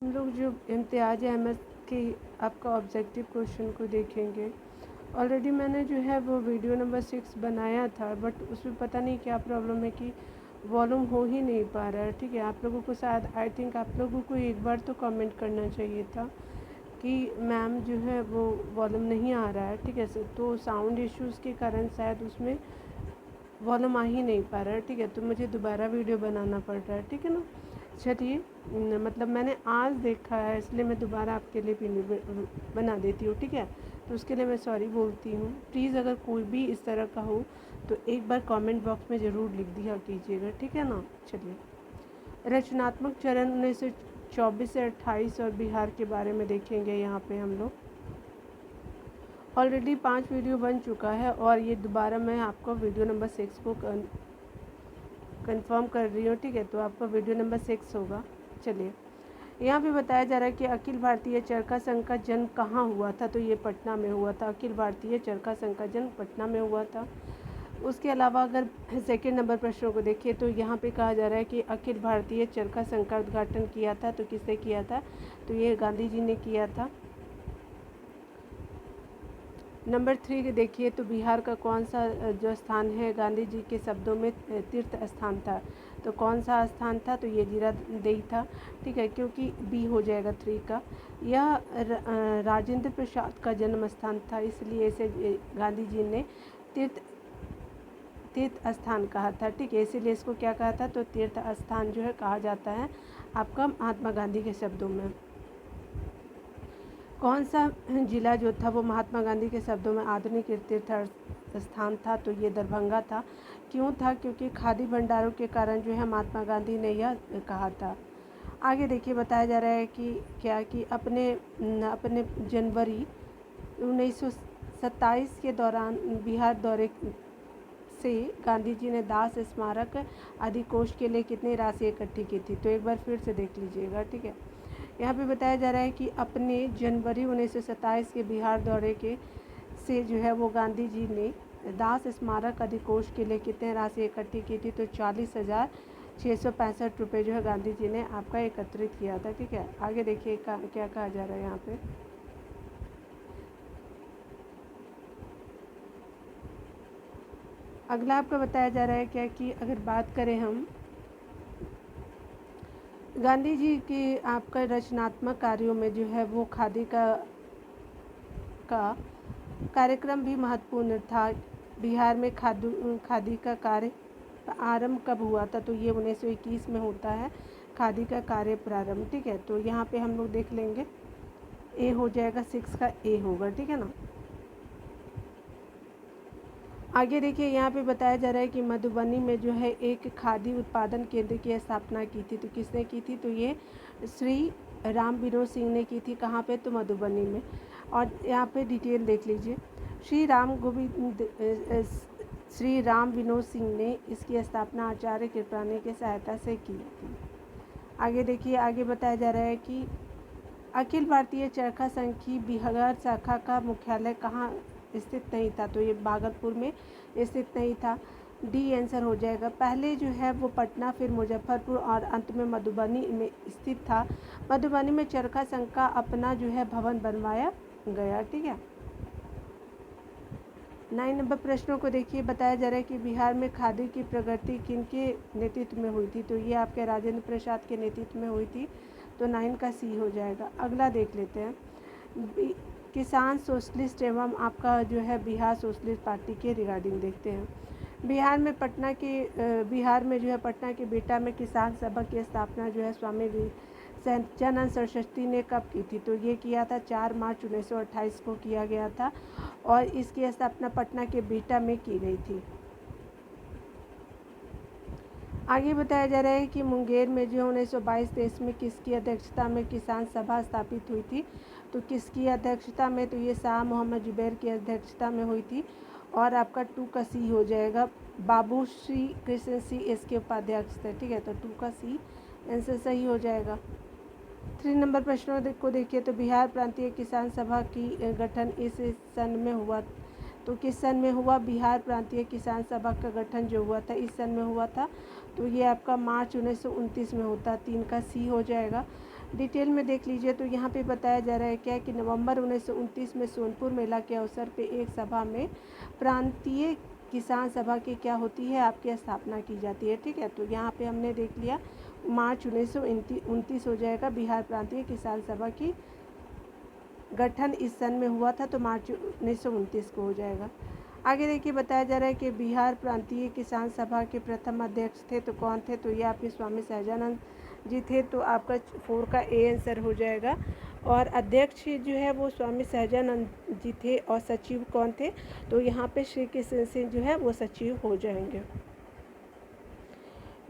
हम लोग जो इम्तियाज़ अहमद की आपका ऑब्जेक्टिव क्वेश्चन को देखेंगे। ऑलरेडी मैंने जो है वो वीडियो नंबर 6 बनाया था, बट उसमें पता नहीं क्या प्रॉब्लम है कि वॉल्यूम हो ही नहीं पा रहा है। ठीक है, आप लोगों को शायद आई थिंक आप लोगों को एक बार तो कमेंट करना चाहिए था कि मैम जो है वो वॉल्यूम नहीं आ रहा है। ठीक है, तो साउंड इश्यूज़ के कारण शायद उसमें वॉल्यूम आ ही नहीं पा रहा है। ठीक है, तो मुझे दोबारा वीडियो बनाना पड़ रहा है। ठीक है ना, चलिए मतलब मैंने आज देखा है इसलिए मैं दोबारा आपके लिए भी बना देती हूँ। ठीक है, तो उसके लिए मैं सॉरी बोलती हूँ। प्लीज़ अगर कोई भी इस तरह का हो तो एक बार कमेंट बॉक्स में ज़रूर लिख दिया कीजिएगा। ठीक है ना। चलिए, रचनात्मक चरण 1924 से 28 और बिहार के बारे में देखेंगे। यहाँ पे हम लोग ऑलरेडी 5 वीडियो बन चुका है और ये दोबारा मैं आपको वीडियो नंबर 6 को कंफर्म कर रही हूँ। ठीक है, तो आपका वीडियो नंबर 6 होगा। चलिए, यहाँ पे बताया जा रहा है कि अखिल भारतीय चरखा संघ का जन्म कहाँ हुआ था, तो ये पटना में हुआ था। अखिल भारतीय चरखा संघ का जन्म पटना में हुआ था। उसके अलावा अगर सेकेंड नंबर प्रश्नों को देखिए तो यहाँ पे कहा जा रहा है कि अखिल भारतीय चरखा संघ का उद्घाटन किया था, तो किसने किया था, तो ये गांधी जी ने किया था। नंबर 3 देखिए तो बिहार का कौन सा जो स्थान है गांधी जी के शब्दों में तीर्थ स्थान था, तो कौन सा स्थान था, तो ये जीरादेई था। ठीक है, क्योंकि बी हो जाएगा 3 का। यह राजेंद्र प्रसाद का जन्म स्थान था, इसलिए इसे गांधी जी ने तीर्थ स्थान कहा था। ठीक है, इसीलिए इसको क्या कहा था, तो तीर्थ स्थान जो है कहा जाता है आपका महात्मा गांधी के शब्दों में। कौन सा जिला जो था वो महात्मा गांधी के शब्दों में आधुनिक तीर्थ स्थान था, तो ये दरभंगा था। क्यों था, क्योंकि खादी भंडारों के कारण जो है महात्मा गांधी ने यह कहा था। आगे देखिए बताया जा रहा है कि क्या कि अपने जनवरी 1927 के दौरान बिहार दौरे से गांधी जी ने दास स्मारक अधिकोष के लिए कितनी राशि इकट्ठी की थी, तो एक बार फिर से देख लीजिएगा। ठीक है, यहाँ पे बताया जा रहा है कि अपने जनवरी 1927 के बिहार दौरे के से जो है वो गांधी जी ने दास स्मारक अधिकोष के लिए कितने राशि इकट्ठी की थी, तो 40,665 रुपये जो है गांधी जी ने आपका एकत्रित किया था। ठीक है, आगे देखिए क्या कहा जा रहा है यहाँ पे। अगला आपका बताया जा रहा है क्या कि अगर बात करें हम गांधी जी के आपका रचनात्मक कार्यों में जो है वो खादी का कार्यक्रम भी महत्वपूर्ण था। बिहार में खादी का कार्य आरंभ कब हुआ था, तो ये 1921 में होता है खादी का कार्य प्रारंभ। ठीक है, तो यहाँ पे हम लोग देख लेंगे ए हो जाएगा, 6 का ए होगा। ठीक है ना। आगे देखिए यहाँ पे बताया जा रहा है कि मधुबनी में जो है एक खादी उत्पादन केंद्र की स्थापना की थी, तो किसने की थी, तो ये श्री राम विनोद सिंह ने की थी। कहाँ पे, तो मधुबनी में। और यहाँ पे डिटेल देख लीजिए। श्री राम विनोद सिंह ने इसकी स्थापना आचार्य कृपलानी की सहायता से की थी। आगे देखिए, आगे बताया जा रहा है कि अखिल भारतीय चरखा संघ की बिहार शाखा का मुख्यालय कहाँ स्थित नहीं था, तो ये भागलपुर में स्थित नहीं था। डी आंसर हो जाएगा। पहले जो है वो पटना, फिर मुजफ्फरपुर और अंत में मधुबनी में स्थित था। मधुबनी में चरखा संघ का अपना जो है भवन बनवाया गया। ठीक है, 9 नंबर प्रश्नों को देखिए। बताया जा रहा है कि बिहार में खादी की प्रगति किनके नेतृत्व में हुई थी, तो ये आपके राजेंद्र प्रसाद के नेतृत्व में हुई थी, तो 9 का सी हो जाएगा। अगला देख लेते हैं, किसान सोशलिस्ट एवं आपका जो है बिहार सोशलिस्ट पार्टी के रिगार्डिंग देखते हैं। बिहार में जो है पटना के बिहटा में किसान सभा की स्थापना जो है स्वामी सच्चिदानंद सरस्वती ने कब की थी, तो ये किया था 4 मार्च 1928 को किया गया था और इसकी स्थापना पटना के बिहटा में की गई थी। आगे बताया जा रहा है कि मुंगेर में जो 1922-23 में किसकी अध्यक्षता में किसान सभा स्थापित हुई थी, तो किसकी अध्यक्षता में, तो ये शाह मोहम्मद जुबैर की अध्यक्षता में हुई थी और आपका 2 का सी हो जाएगा। बाबू श्री कृष्ण सी इसके उपाध्यक्ष थे। ठीक है, तो 2 का सी आंसर सही हो जाएगा। 3 नंबर प्रश्नों को देखिए तो बिहार प्रांतीय किसान सभा की गठन इस सन में हुआ, तो किस सन में हुआ, बिहार प्रांतीय किसान सभा का गठन जो हुआ था इस सन में हुआ था, तो ये आपका मार्च 1929 में होता। 3 का सी हो जाएगा। डिटेल में देख लीजिए। तो यहाँ पे बताया जा रहा है क्या कि नवंबर 1929 में सोनपुर मेला के अवसर पे एक सभा में प्रांतीय किसान सभा की क्या होती है, आपकी स्थापना की जाती है। ठीक है, तो यहाँ पे हमने देख लिया मार्च 1929 हो जाएगा। बिहार प्रांतीय किसान सभा की गठन इस सन में हुआ था, तो मार्च 1929 को हो जाएगा। आगे देखिए बताया जा रहा है कि बिहार प्रांतीय किसान सभा के प्रथम अध्यक्ष थे, तो कौन थे, तो ये आपके स्वामी सहजानंद जी थे। तो आपका 4 का ए आंसर हो जाएगा। और अध्यक्ष जो है वो स्वामी सहजानंद जी थे। और सचिव कौन थे, तो यहाँ पे श्री किशन सिंह जो है वो सचिव हो जाएंगे।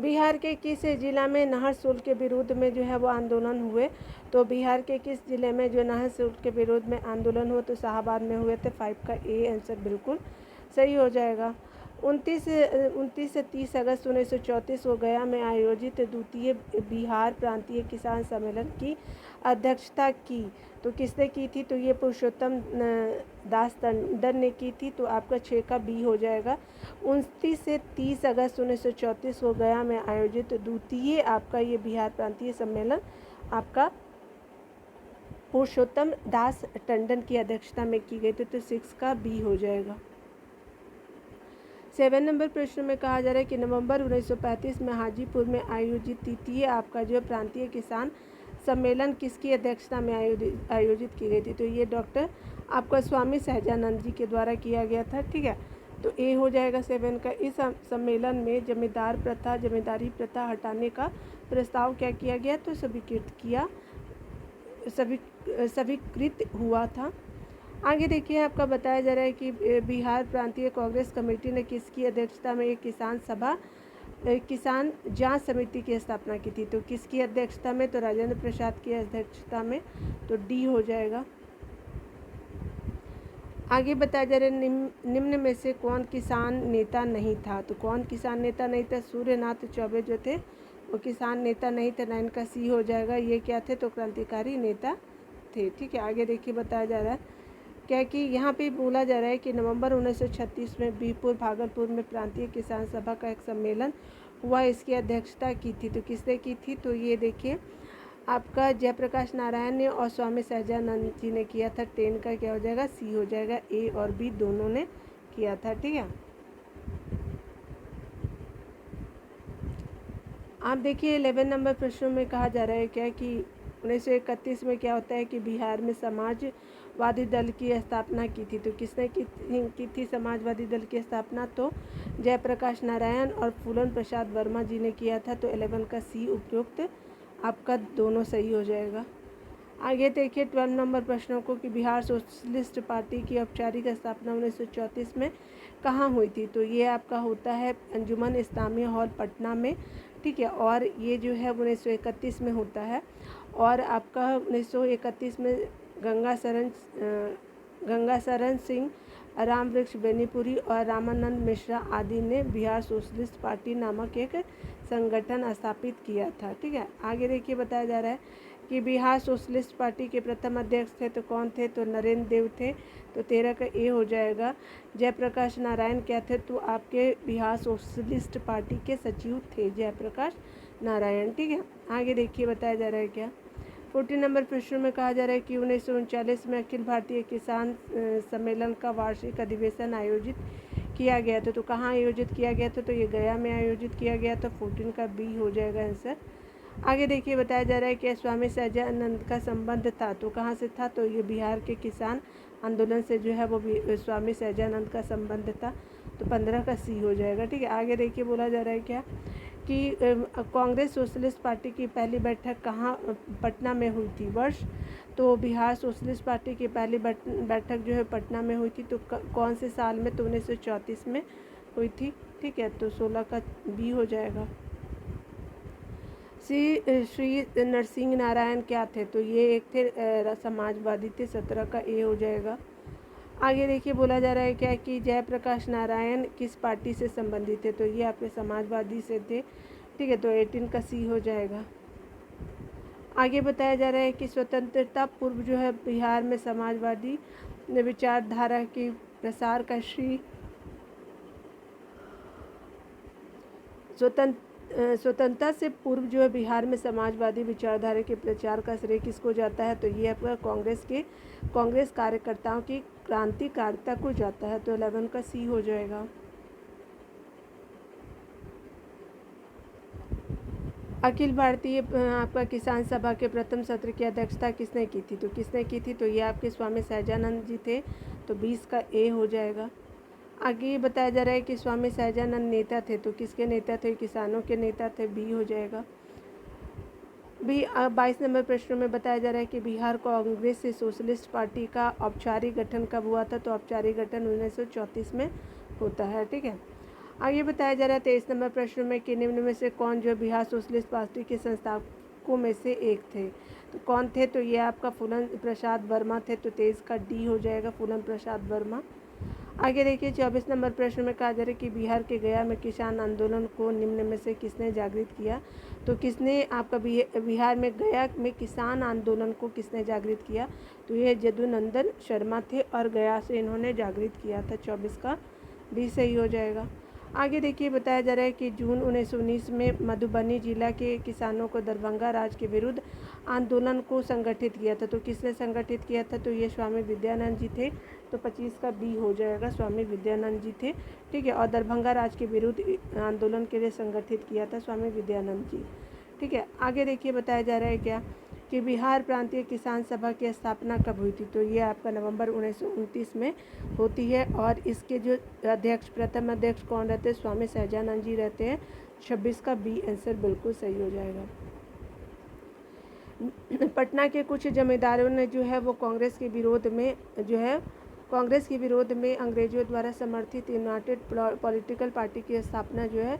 बिहार के किस जिला में नहर शुल्क के विरोध में जो है वो आंदोलन हुए, तो बिहार के किस जिले में जो नहर शुल्क के विरोध में आंदोलन हुआ, तो शाहाबाद में हुए थे। 5 का ए आंसर बिल्कुल सही हो जाएगा। 29 से 30 अगस्त 1934 को गया में आयोजित द्वितीय बिहार प्रांतीय किसान सम्मेलन की अध्यक्षता की, तो किसने की थी, तो ये पुरुषोत्तम दास टंडन ने की थी। तो आपका 6 का बी हो जाएगा। 29 से 30 अगस्त 1934 को गया में आयोजित द्वितीय आपका ये बिहार प्रांतीय सम्मेलन आपका पुरुषोत्तम दास टंडन की अध्यक्षता में की गई थी। तो 6 का बी हो जाएगा। 7 नंबर प्रश्न में कहा जा रहा है कि नवंबर 1935 में हाजीपुर में आयोजित तृतीय आपका जो प्रांतीय किसान सम्मेलन किसकी अध्यक्षता में आयोजित की गई थी, तो ये डॉक्टर आपका स्वामी सहजानंद जी के द्वारा किया गया था। ठीक है, तो ए हो जाएगा 7 का। इस सम्मेलन में जमींदारी प्रथा हटाने का प्रस्ताव क्या किया गया, तो स्वीकृत हुआ था। आगे देखिए आपका बताया जा रहा है कि बिहार प्रांतीय कांग्रेस कमेटी ने किसकी अध्यक्षता में एक किसान जांच समिति की स्थापना की थी, तो किसकी अध्यक्षता में, तो राजेंद्र प्रसाद की अध्यक्षता में। तो डी हो जाएगा। आगे बताया जा रहा है निम्न में से कौन किसान नेता नहीं था, तो कौन किसान नेता नहीं था, सूर्यनाथ चौबे जो थे वो किसान नेता नहीं थे। 9 का सी हो जाएगा। ये क्या थे, तो क्रांतिकारी नेता थे। ठीक है, आगे देखिए बताया जा रहा है क्या कि यहाँ पे बोला जा रहा है कि नवंबर 1936 में बीरपुर भागलपुर में प्रांतीय किसान सभा का एक सम्मेलन हुआ, इसकी अध्यक्षता की थी, तो किसने की थी, तो ये देखिए आपका जयप्रकाश नारायण ने और स्वामी सहजानंद जी ने किया था। 10 का क्या हो जाएगा, सी हो जाएगा। ए और बी दोनों ने किया था। ठीक है, आप देखिए 11 नंबर प्रश्न में कहा जा रहा है क्या कि 1931 में क्या होता है कि बिहार में समाजवादी दल की स्थापना की थी, तो किसने की थी समाजवादी दल की स्थापना, तो जयप्रकाश नारायण और फूलन प्रसाद वर्मा जी ने किया था। तो 11 का सी उपयुक्त आपका दोनों सही हो जाएगा। आगे देखिए 12 नंबर प्रश्नों को कि बिहार सोशलिस्ट पार्टी की औपचारिक स्थापना 1934 में कहाँ हुई थी, तो ये आपका होता है अंजुमन इस्लामिया हॉल पटना में। ठीक है, और ये जो है 1931 में होता है। और आपका 1931 में गंगा शरण सिंह, राम वृक्ष बेनीपुरी और रामानंद मिश्रा आदि ने बिहार सोशलिस्ट पार्टी नामक एक संगठन स्थापित किया था। ठीक है, आगे देखिए बताया जा रहा है कि बिहार सोशलिस्ट पार्टी के प्रथम अध्यक्ष थे, तो कौन थे, तो नरेंद्र देव थे। तो 13 का ए हो जाएगा। जयप्रकाश नारायण क्या थे, तो आपके बिहार सोशलिस्ट पार्टी के सचिव थे जयप्रकाश नारायण। ठीक है, आगे देखिए बताया जा रहा है क्या 14 नंबर प्रश्न में कहा जा रहा है कि 1939 में अखिल भारतीय किसान सम्मेलन का वार्षिक अधिवेशन आयोजित किया गया था, तो कहाँ आयोजित किया गया था, तो ये गया में आयोजित किया गया था। 14 का बी हो जाएगा आंसर। आगे देखिए बताया जा रहा है कि स्वामी सहजानंद का संबंध था, तो कहाँ से था, तो ये बिहार के किसान आंदोलन से जो है वो स्वामी सहजानंद का संबंध था। तो 15 का सी हो जाएगा। ठीक है, आगे देखिए बोला जा रहा है क्या कि कांग्रेस सोशलिस्ट पार्टी की पहली बैठक कहाँ पटना में हुई थी, वर्ष, तो बिहार सोशलिस्ट पार्टी की पहली बैठक जो है पटना में हुई थी। तो कौन से साल में, तो 1934 में हुई थी। ठीक है, तो 16 का बी हो जाएगा। श्री नरसिंह नारायण क्या थे, तो ये एक थे समाजवादी थे। 17 का ए हो जाएगा। आगे देखिए बोला जा रहा है क्या कि जयप्रकाश नारायण किस पार्टी से संबंधित थे, तो ये आपके समाजवादी से थे। ठीक है, तो 18 का सी हो जाएगा। आगे बताया जा रहा है कि स्वतंत्रता पूर्व जो है बिहार में समाजवादी विचारधारा के प्रसार का स्वतंत्रता से पूर्व जो है बिहार में समाजवादी विचारधारा के प्रचार का श्रेय किसको जाता है? तो ये आपका कांग्रेस कार्यकर्ताओं की क्रांतिकारिता को जाता है। तो 11 का सी हो जाएगा। अखिल भारतीय आपका किसान सभा के प्रथम सत्र की अध्यक्षता किसने की थी? तो किसने की थी? तो ये आपके स्वामी सहजानंद जी थे। तो 20 का ए हो जाएगा। आगे ये बताया जा रहा है कि स्वामी सहजानंद नेता थे। तो किसके नेता थे? किसानों के नेता थे। बी हो जाएगा। 22 नंबर प्रश्न में बताया जा रहा है कि बिहार कांग्रेस से सोशलिस्ट पार्टी का औपचारिक गठन कब हुआ था? तो औपचारिक गठन 1934 में होता है। ठीक है। आगे बताया जा रहा है 23 नंबर प्रश्न में कि निम्न में से कौन जो बिहार सोशलिस्ट पार्टी के संस्थापकों में से एक थे? तो कौन थे? तो ये आपका फूलन प्रसाद वर्मा थे। तो 23 का डी हो जाएगा, फूलन प्रसाद वर्मा। आगे देखिए 24 नंबर प्रश्न में कहा जा रहा है कि बिहार के गया में किसान आंदोलन को निम्न में से किसने जागृत किया? तो किसने आपका बिहार में गया में किसान आंदोलन को किसने जागृत किया? तो ये यदुनंदन शर्मा थे और गया से इन्होंने जागृत किया था। 24 का डी सही हो जाएगा। आगे देखिए बताया जा रहा है कि जून 1919 में मधुबनी जिला के किसानों को दरभंगा राज के विरुद्ध आंदोलन को संगठित किया था। तो किसने संगठित किया था? तो ये स्वामी विद्यानंद जी थे। तो 25 का बी हो जाएगा, स्वामी विद्यानंद जी थे। ठीक है। और दरभंगा राज के विरुद्ध आंदोलन के लिए संगठित किया था स्वामी विद्यानंद जी। ठीक है। आगे देखिए बताया जा रहा है क्या कि बिहार प्रांतीय किसान सभा की स्थापना कब हुई थी? तो ये आपका नवंबर 1929 में होती है। और इसके जो अध्यक्ष प्रथम अध्यक्ष कौन रहते हैं? स्वामी सहजानंद जी रहते हैं। 26 का बी आंसर बिल्कुल सही हो जाएगा। पटना के कुछ जमींदारों ने जो है वो कांग्रेस के विरोध में अंग्रेजों द्वारा समर्थित यूनाइटेड पॉलिटिकल पार्टी की स्थापना जो है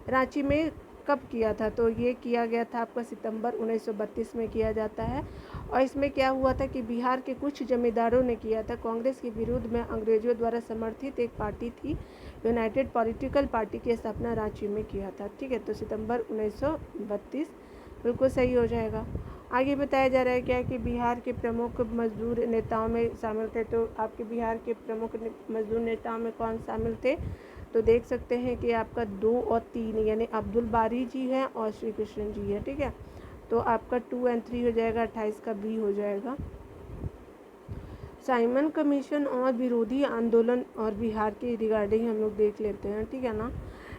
रांची में कब किया था? तो ये किया गया था आपका सितंबर 1932 में किया जाता है। और इसमें क्या हुआ था कि बिहार के कुछ जमींदारों ने किया था। कांग्रेस के विरोध में अंग्रेजों द्वारा समर्थित एक पार्टी थी यूनाइटेड पॉलिटिकल पार्टी की स्थापना रांची में किया था। ठीक है। तो सितंबर 1932 बिल्कुल सही हो जाएगा। आगे बताया जा रहा है क्या कि बिहार के प्रमुख मजदूर नेताओं में शामिल थे। तो आपके बिहार के प्रमुख मजदूर नेताओं में कौन शामिल थे? तो देख सकते हैं कि आपका 2 और 3 यानी अब्दुल बारी जी हैं और श्री कृष्ण जी है। ठीक है। तो आपका 2 और 3 हो जाएगा। 28 का बी हो जाएगा। साइमन कमीशन और विरोधी आंदोलन और बिहार के रिगार्डिंग हम लोग देख लेते हैं। ठीक है ना।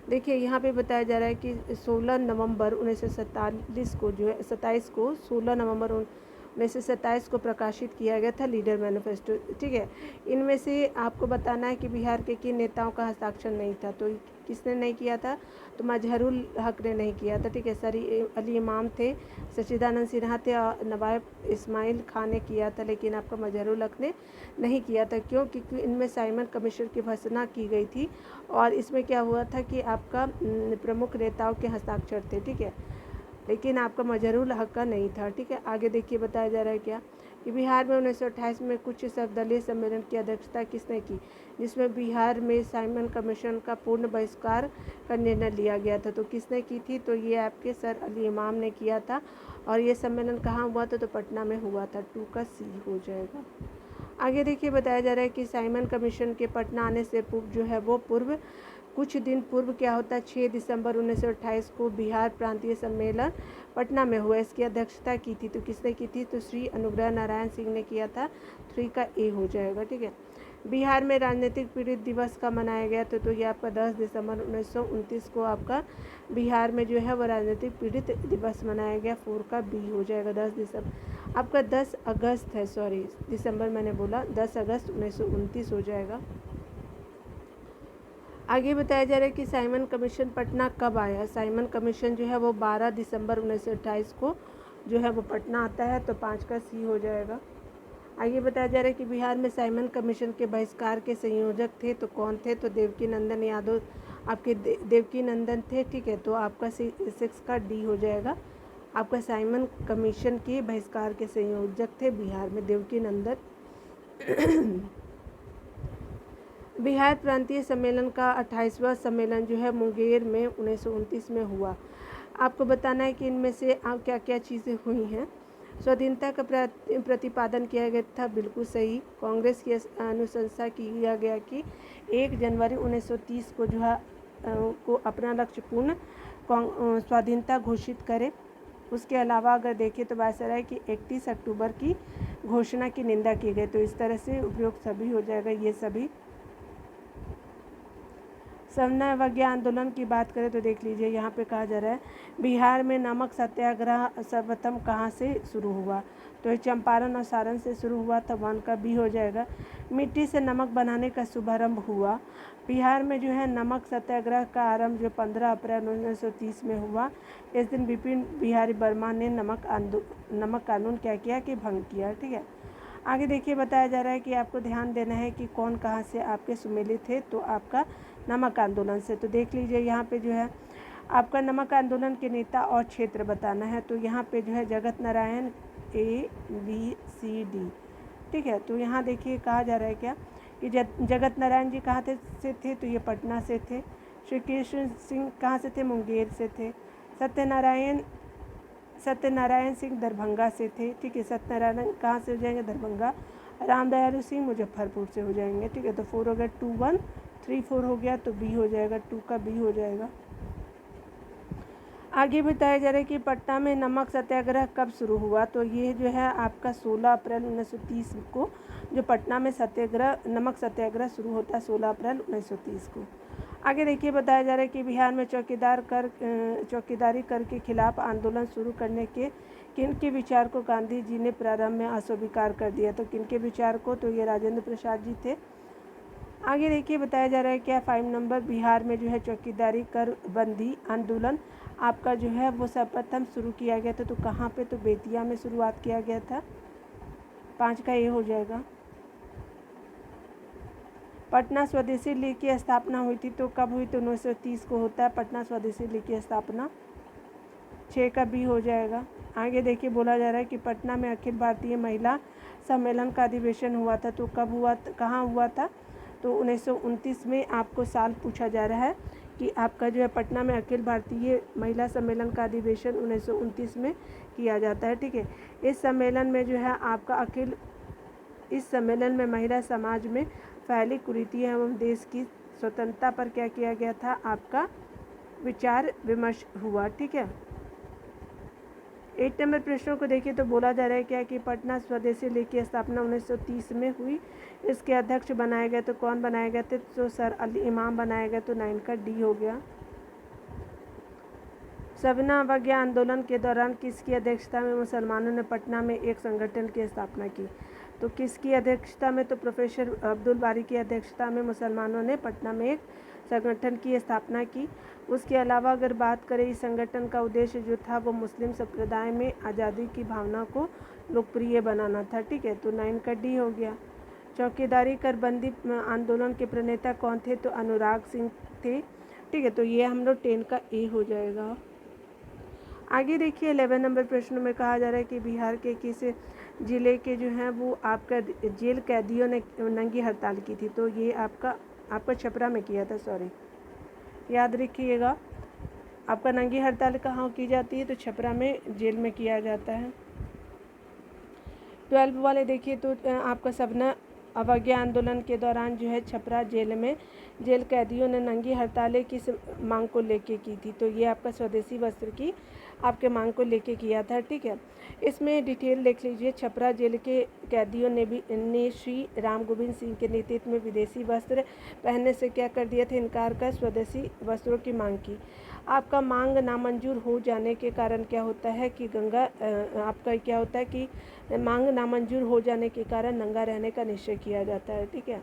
देखिए यहाँ पे बताया जा रहा है कि 16 नवंबर 1947 को जो है 27 को 16 नवंबर 1927 को प्रकाशित किया गया था लीडर मैनिफेस्टो। ठीक है। इनमें से आपको बताना है कि बिहार के किन नेताओं का हस्ताक्षर नहीं था। तो किसने नहीं किया था? तो मजहरुल हक ने नहीं किया था। ठीक है। सर अली इमाम थे, सच्चिदानंद सिन्हा थे और नवाब इस्माइल खान ने किया था, लेकिन आपका मजहरुल हक ने नहीं किया था। क्यों? क्योंकि इनमें साइमन कमीशन की भर्त्सना की गई थी और इसमें क्या हुआ था कि आपका प्रमुख नेताओं के हस्ताक्षर थे। ठीक है। लेकिन आपका मजहरुल हक का नहीं था। ठीक है। आगे देखिए बताया जा रहा है क्या कि बिहार में 1928 में कुछ सर्वदलीय सम्मेलन की अध्यक्षता किसने की, जिसमें बिहार में साइमन कमीशन का पूर्ण बहिष्कार का निर्णय लिया गया था। तो किसने की थी? तो ये आपके सर अली इमाम ने किया था। और ये सम्मेलन कहाँ हुआ था? तो पटना में हुआ था। 2 का सी हो जाएगा। आगे देखिए बताया जा रहा है कि साइमन कमीशन के पटना आने से पूर्व कुछ दिन पूर्व क्या होता है? 6 दिसंबर 1928 को बिहार प्रांतीय सम्मेलन पटना में हुआ। इसकी अध्यक्षता की थी। तो किसने की थी? तो श्री अनुग्रह नारायण सिंह ने किया था। 3 का ए हो जाएगा। ठीक है। बिहार में राजनीतिक पीड़ित दिवस का मनाया गया था। तो ये आपका 10 दिसंबर 1929 को आपका बिहार में जो है वो राजनीतिक पीड़ित दिवस मनाया गया। 4 का बी हो जाएगा। 10 दिसंबर आपका 10 अगस्त है, सॉरी दिसंबर मैंने बोला, 10 अगस्त 1929 हो जाएगा। आगे बताया जा रहा है कि साइमन कमीशन पटना कब आया। साइमन कमीशन जो है वो 12 दिसंबर 1928 को जो है वो पटना आता है। तो 5 का सी हो जाएगा। आगे बताया जा रहा है कि बिहार में साइमन कमीशन के बहिष्कार के संयोजक थे। तो कौन थे? तो देवकी नंदन यादव आपके देवकी नंदन थे। ठीक है। तो आपका 6 का डी हो जाएगा। आपका साइमन कमीशन के बहिष्कार के संयोजक थे बिहार में देवकी नंदन। बिहार प्रांतीय सम्मेलन का 28वां सम्मेलन जो है मुंगेर में 1929 में हुआ। आपको बताना है कि इनमें से क्या क्या चीज़ें हुई हैं। स्वाधीनता का प्रतिपादन किया गया था। बिल्कुल सही। कांग्रेस की अनुशंसा किया गया कि 1 जनवरी 1930 को जो है को अपना लक्ष्य पूर्ण स्वाधीनता घोषित करे। उसके अलावा अगर देखें तो वायसराय की 31 अक्टूबर की घोषणा की निंदा की गई। तो इस तरह से उपयुक्त सभी हो जाएगा ये सभी। सविनय अवज्ञा आंदोलन की बात करें तो देख लीजिए, यहाँ पे कहा जा रहा है बिहार में नमक सत्याग्रह सर्वप्रथम कहाँ से शुरू हुआ। तो ये चंपारण और सारण से शुरू हुआ था, 1 का बी हो जाएगा। मिट्टी से नमक बनाने का शुभारंभ हुआ। बिहार में जो है नमक सत्याग्रह का आरंभ जो 15 अप्रैल 1930 में हुआ। इस दिन बिपिन बिहारी वर्मा ने नमक कानून क्या किया कि भंग किया। ठीक है, आगे देखिए बताया जा रहा है कि आपको ध्यान देना है कि कौन कहाँ से आपके सुमेलित थे। तो आपका नमक आंदोलन से। तो देख लीजिए यहाँ पे जो है आपका नमक आंदोलन के नेता और क्षेत्र बताना है। तो यहाँ पे जो है जगत नारायण ABCD। ठीक है, तो यहाँ देखिए कहा जा रहा है क्या कि जगत नारायण जी कहाँ से थे। तो ये पटना से थे। श्री कृष्ण सिंह कहाँ से थे, मुंगेर से थे। सत्यनारायण सिंह दरभंगा से थे। ठीक है, सत्यनारायण कहाँ से हो जाएंगे, दरभंगा। रामदयालु सिंह मुजफ्फरपुर से हो जाएंगे। ठीक है, तो 4 हो गया, 2 1 3 4 हो गया, तो बी हो जाएगा, 2 का बी हो जाएगा। आगे बताया जा रहा है कि पटना में नमक सत्याग्रह कब शुरू हुआ। तो ये जो है आपका 16 अप्रैल 1930 को जो पटना में नमक सत्याग्रह शुरू होता है 16 अप्रैल 1930 को। आगे देखिए बताया जा रहा है कि बिहार में चौकीदारी कर के खिलाफ आंदोलन शुरू करने के किनके विचार को गांधी जी ने प्रारंभ में अस्वीकार कर दिया। तो किनके विचार को, तो ये राजेंद्र प्रसाद जी थे। आगे देखिए बताया जा रहा है क्या 5 नंबर, बिहार में जो है चौकीदारी कर बंदी आंदोलन आपका जो है वो सर्वप्रथम शुरू किया गया था। तो कहाँ पे, तो बेतिया में शुरुआत किया गया था। 5 का ये हो जाएगा। पटना स्वदेशी लीग की स्थापना हुई थी। तो कब हुई, तो 1930 को होता है पटना स्वदेशी लीग की स्थापना। 6 का बी हो जाएगा। आगे देखिए बोला जा रहा है कि पटना में अखिल भारतीय महिला सम्मेलन का अधिवेशन हुआ था। तो कब हुआ, कहाँ हुआ था, तो 1929 में आपको साल पूछा जा रहा है कि आपका जो है पटना में अखिल भारतीय महिला सम्मेलन का अधिवेशन 1929 में किया जाता है। ठीक है, इस सम्मेलन में जो है आपका इस सम्मेलन में महिला समाज में फैली कुरीतियाँ एवं देश की स्वतंत्रता पर क्या किया गया था, आपका विचार विमर्श हुआ। ठीक है, 8 नंबर प्रश्नों को देखिए तो बोला जा रहा है क्या कि पटना स्वदेशी लीग की स्थापना 1930 में हुई। इसके अध्यक्ष बनाए गए तो कौन बनाए गए थे, तो सर अली इमाम बनाए गए। तो 9 का डी हो गया। सविनय अवज्ञा आंदोलन के दौरान किसकी अध्यक्षता में मुसलमानों ने पटना में एक संगठन की स्थापना की। तो किसकी अध्यक्षता में, तो प्रोफेसर अब्दुल बारी की अध्यक्षता में मुसलमानों ने पटना में एक संगठन की स्थापना की। उसके अलावा अगर बात करें इस संगठन का उद्देश्य जो था वो मुस्लिम संप्रदाय में आज़ादी की भावना को लोकप्रिय बनाना था। ठीक है, तो 9 का डी हो गया। चौकीदारी कर बंदी आंदोलन के प्रणेता कौन थे, तो अनुराग सिंह थे। ठीक है, तो ये हम लोग 10 का ए हो जाएगा। आगे देखिए 11 नंबर प्रश्न में कहा जा रहा है कि बिहार के किस ज़िले के जो हैं वो आपका जेल कैदियों ने नंगी हड़ताल की थी। तो ये आपका छपरा में किया था, सॉरी याद रखिएगा। आपका नंगी हड़ताल कहाँ की जाती है, तो छपरा में जेल में किया जाता है। 12 वाले देखिए तो आपका सविनय अवज्ञा आंदोलन के दौरान जो है छपरा जेल में जेल कैदियों ने नंगी हड़तालें किस मांग को लेके की थी। तो ये आपका स्वदेशी वस्त्र की आपके मांग को लेके किया था। ठीक है, इसमें डिटेल देख लीजिए। छपरा जेल के कैदियों ने श्री राम गोविंद सिंह के नेतृत्व में विदेशी वस्त्र पहनने से क्या कर दिया था, इनकार कर स्वदेशी वस्त्रों की मांग की। आपका मांग नामंजूर हो जाने के कारण क्या होता है कि आपका क्या होता है कि मांग नामंजूर हो जाने के कारण नंगा रहने का निश्चय किया जाता है। ठीक है,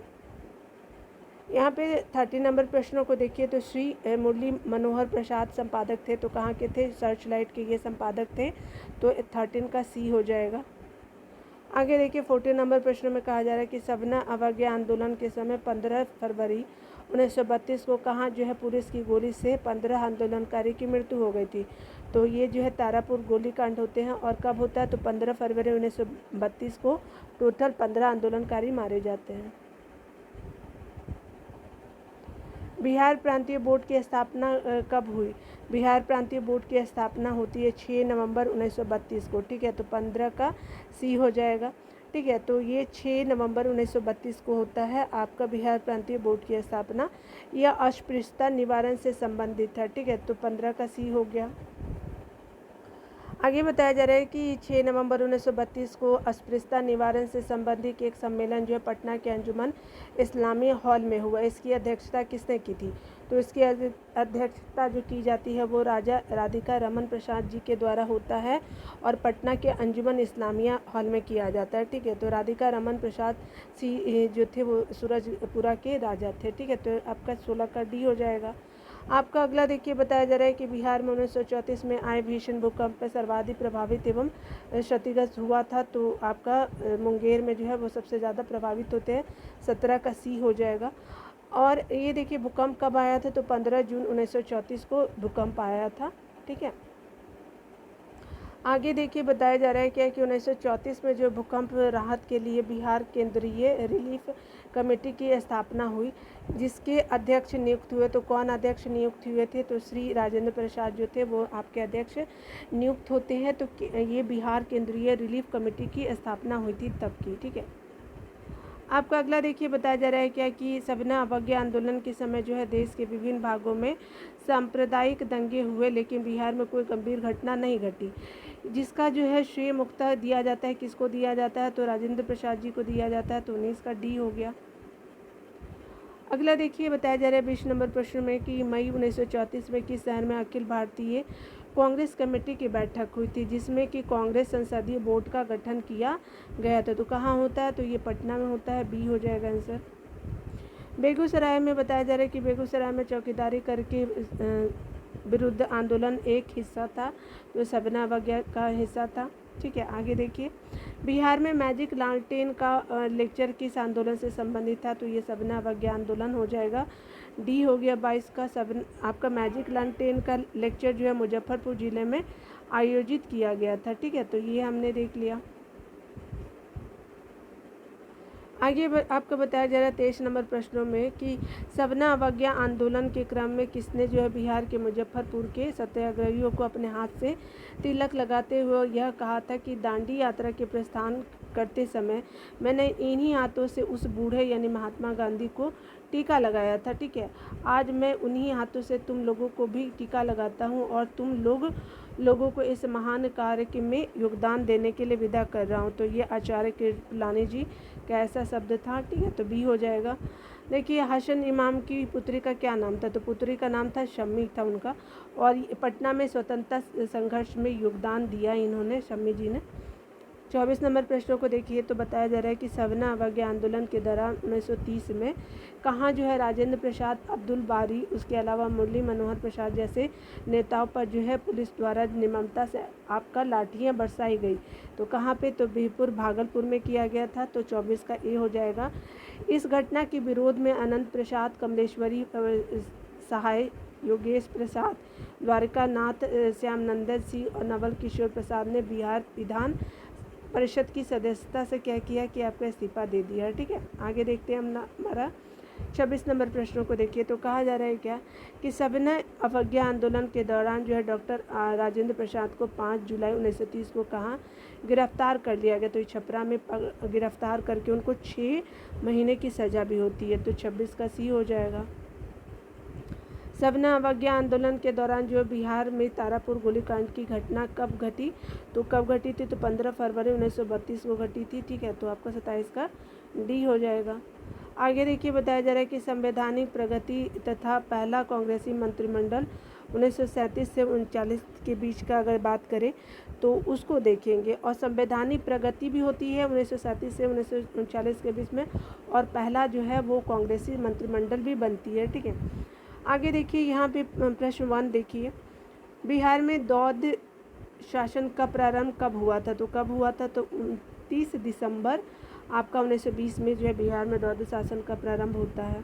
यहाँ पे 30 नंबर प्रश्नों को देखिए तो श्री मुरली मनोहर प्रसाद संपादक थे। तो कहाँ के थे, सर्च लाइट के ये संपादक थे। तो 13 का सी हो जाएगा। आगे देखिए 14 नंबर प्रश्न में कहा जा रहा है कि सविनय अवज्ञा आंदोलन के समय 15 फरवरी 1932 को कहाँ जो है पुलिस की गोली से 15 आंदोलनकारी की मृत्यु हो गई थी। तो ये जो है तारापुर गोलीकांड होते हैं और कब होता है, तो 15 फरवरी 1932 को टोटल 15 आंदोलनकारी मारे जाते हैं। बिहार प्रांतीय बोर्ड की स्थापना कब हुई। बिहार प्रांतीय बोर्ड की स्थापना होती है 6 नवंबर 1932 को। ठीक है, तो 15 का सी हो जाएगा। ठीक है। तो ये 6 नवंबर 1932 को होता है आपका बिहार प्रांतीय बोर्ड की स्थापना। यह अस्पृश्यता निवारण से संबंधित है, ठीक है। तो 15 का सी हो गया। आगे बताया जा रहा है कि 6 नवंबर 1932 को अस्पृश्यता निवारण से संबंधित एक सम्मेलन जो है पटना के अंजुमन इस्लामी हॉल में हुआ। इसकी अध्यक्षता किसने की थी? तो इसकी अध्यक्षता जो की जाती है वो राजा राधिका रमन प्रसाद जी के द्वारा होता है और पटना के अंजुमन इस्लामिया हॉल में किया जाता है, ठीक है। तो राधिका रमन प्रसाद सी जो थे वो सूरजपुरा के राजा थे, ठीक है। तो आपका 16 का डी हो जाएगा। आपका अगला देखिए बताया जा रहा है कि बिहार में 1934 में आए भीषण भूकंप में सर्वाधिक प्रभावित एवं क्षतिग्रस्त हुआ था। तो आपका मुंगेर में जो है वो सबसे ज़्यादा प्रभावित होते हैं, 17 का सी हो जाएगा। और ये देखिए भूकंप कब आया था? तो 15 जून 1934 को भूकंप आया था, ठीक है। आगे देखिए बताया जा रहा है क्या कि 1934 में जो भूकंप राहत के लिए बिहार केंद्रीय रिलीफ कमेटी की स्थापना हुई, जिसके अध्यक्ष नियुक्त हुए। तो कौन अध्यक्ष नियुक्त हुए थे? तो श्री राजेंद्र प्रसाद जो थे वो आपके अध्यक्ष नियुक्त होते हैं। तो ये बिहार केंद्रीय रिलीफ कमेटी की स्थापना हुई थी तब की, ठीक है। आपका अगला देखिए बताया जा रहा है क्या कि सविनय अवज्ञा आंदोलन के समय जो है देश के विभिन्न भागों में सांप्रदायिक दंगे हुए, लेकिन बिहार में कोई गंभीर घटना नहीं घटी, जिसका जो है श्रेय मुक्तः दिया जाता है। किसको दिया जाता है? तो राजेंद्र प्रसाद जी को दिया जाता है। तो 19 का डी हो गया। अगला देखिए बताया जा रहा है 20 नंबर प्रश्न में कि मई 1934 में किस शहर में अखिल भारतीय कांग्रेस कमेटी की बैठक हुई थी, जिसमें कि कांग्रेस संसदीय बोर्ड का गठन किया गया था। तो कहाँ होता है? तो ये पटना में होता है, बी हो जाएगा आंसर। बेगूसराय में बताया जा रहा है कि बेगूसराय में चौकीदारी करके विरुद्ध आंदोलन एक हिस्सा था, तो सविनय अवज्ञा का हिस्सा था, ठीक है। आगे देखिए बिहार में मैजिक लालटेन का लेक्चर किस आंदोलन से संबंधित था? तो ये सविनय अवज्ञा आंदोलन हो जाएगा, डी हो गया 22 का। आपका मैजिक लालटेन का लेक्चर जो है मुजफ्फरपुर ज़िले में आयोजित किया गया था, ठीक है। तो ये हमने देख लिया। आगे आपको बताया जा रहा है 23 नंबर प्रश्नों में कि सविनय अवज्ञा आंदोलन के क्रम में किसने जो है बिहार के मुजफ्फरपुर के सत्याग्रहियों को अपने हाथ से तिलक लगाते हुए यह कहा था कि दांडी यात्रा के प्रस्थान करते समय मैंने इन्हीं हाथों से उस बूढ़े यानी महात्मा गांधी को टीका लगाया था, ठीक है। आज मैं उन्हीं हाथों से तुम लोगों को भी टीका लगाता हूँ और तुम लोगों को इस महान कार्य में योगदान देने के लिए विदा कर रहा हूँ। तो ये आचार्य कृपलानी जी का ऐसा शब्द था, ठीक है। तो बी हो जाएगा। देखिए हसन इमाम की पुत्री का क्या नाम था? तो पुत्री का नाम था शम्मी था उनका, और पटना में स्वतंत्रता संघर्ष में योगदान दिया इन्होंने, शम्मी जी ने। 24 नंबर प्रश्नों को देखिए तो बताया जा रहा है कि सविनय अवज्ञा आंदोलन के दौरान 1930 में कहाँ जो है राजेंद्र प्रसाद, अब्दुल बारी, उसके अलावा मुरली मनोहर प्रसाद जैसे नेताओं पर जो है पुलिस द्वारा निर्ममता से आपका लाठियाँ बरसाई गई। तो कहाँ पे? तो बिहपुर भागलपुर में किया गया था। तो 24 का ए हो जाएगा। इस घटना के विरोध में अनंत प्रसाद, कमलेश्वरी सहाय, योगेश प्रसाद, द्वारका नाथ, श्यामनंदन सिंह और नवल किशोर प्रसाद ने बिहार विधान परिषद की सदस्यता से क्या किया कि आपका इस्तीफा दे दिया, ठीक है। आगे देखते हैं हम हमारा 26 नंबर प्रश्नों को देखिए तो कहा जा रहा है क्या कि सविनय अवज्ञा आंदोलन के दौरान जो है डॉक्टर राजेंद्र प्रसाद को 5 जुलाई 1930 को कहाँ गिरफ्तार कर लिया गया? तो छपरा में गिरफ्तार करके उनको 6 महीने की सज़ा भी होती है। तो 26 का सी हो जाएगा। सविनय अवज्ञा आंदोलन के दौरान जो बिहार में तारापुर गोलीकांड की घटना कब घटी? तो कब घटी थी? तो 15 फरवरी 1932 को घटी थी, ठीक है। तो आपका 27 का डी हो जाएगा। आगे देखिए बताया जा रहा है कि संवैधानिक प्रगति तथा पहला कांग्रेसी मंत्रिमंडल 1937 से 1939 के बीच का अगर बात करें तो उसको देखेंगे, और संवैधानिक प्रगति भी होती है 1937 से 1939 के बीच में, और पहला जो है वो कांग्रेसी मंत्रिमंडल भी बनती है, ठीक है। आगे देखिए यहाँ पे प्रश्न 1 देखिए, बिहार में द्वैध शासन का प्रारंभ कब हुआ था? तो कब हुआ था? तो 29 दिसंबर आपका 1920 में जो है बिहार में द्वैध शासन का प्रारंभ होता है।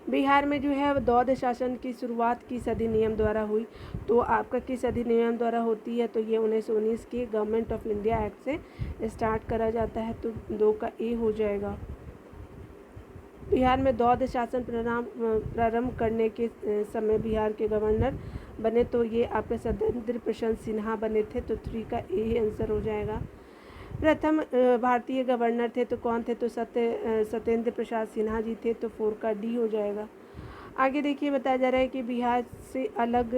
बिहार में जो है द्वैध शासन की शुरुआत किस अधिनियम द्वारा हुई? तो आपका किस अधिनियम द्वारा होती है? तो ये 1919 के गवर्नमेंट ऑफ इंडिया एक्ट से स्टार्ट करा जाता है। तो 2 का ए हो जाएगा। बिहार में द्वैध शासन प्रारंभ करने के समय बिहार के गवर्नर बने तो ये आपके सत्येंद्र प्रसाद सिन्हा बने थे। तो 3 का ए आंसर हो जाएगा। प्रथम भारतीय गवर्नर थे तो कौन थे, तो सत्येंद्र प्रसाद सिन्हा जी थे, तो 4 का डी हो जाएगा। आगे देखिए बताया जा रहा है कि बिहार से अलग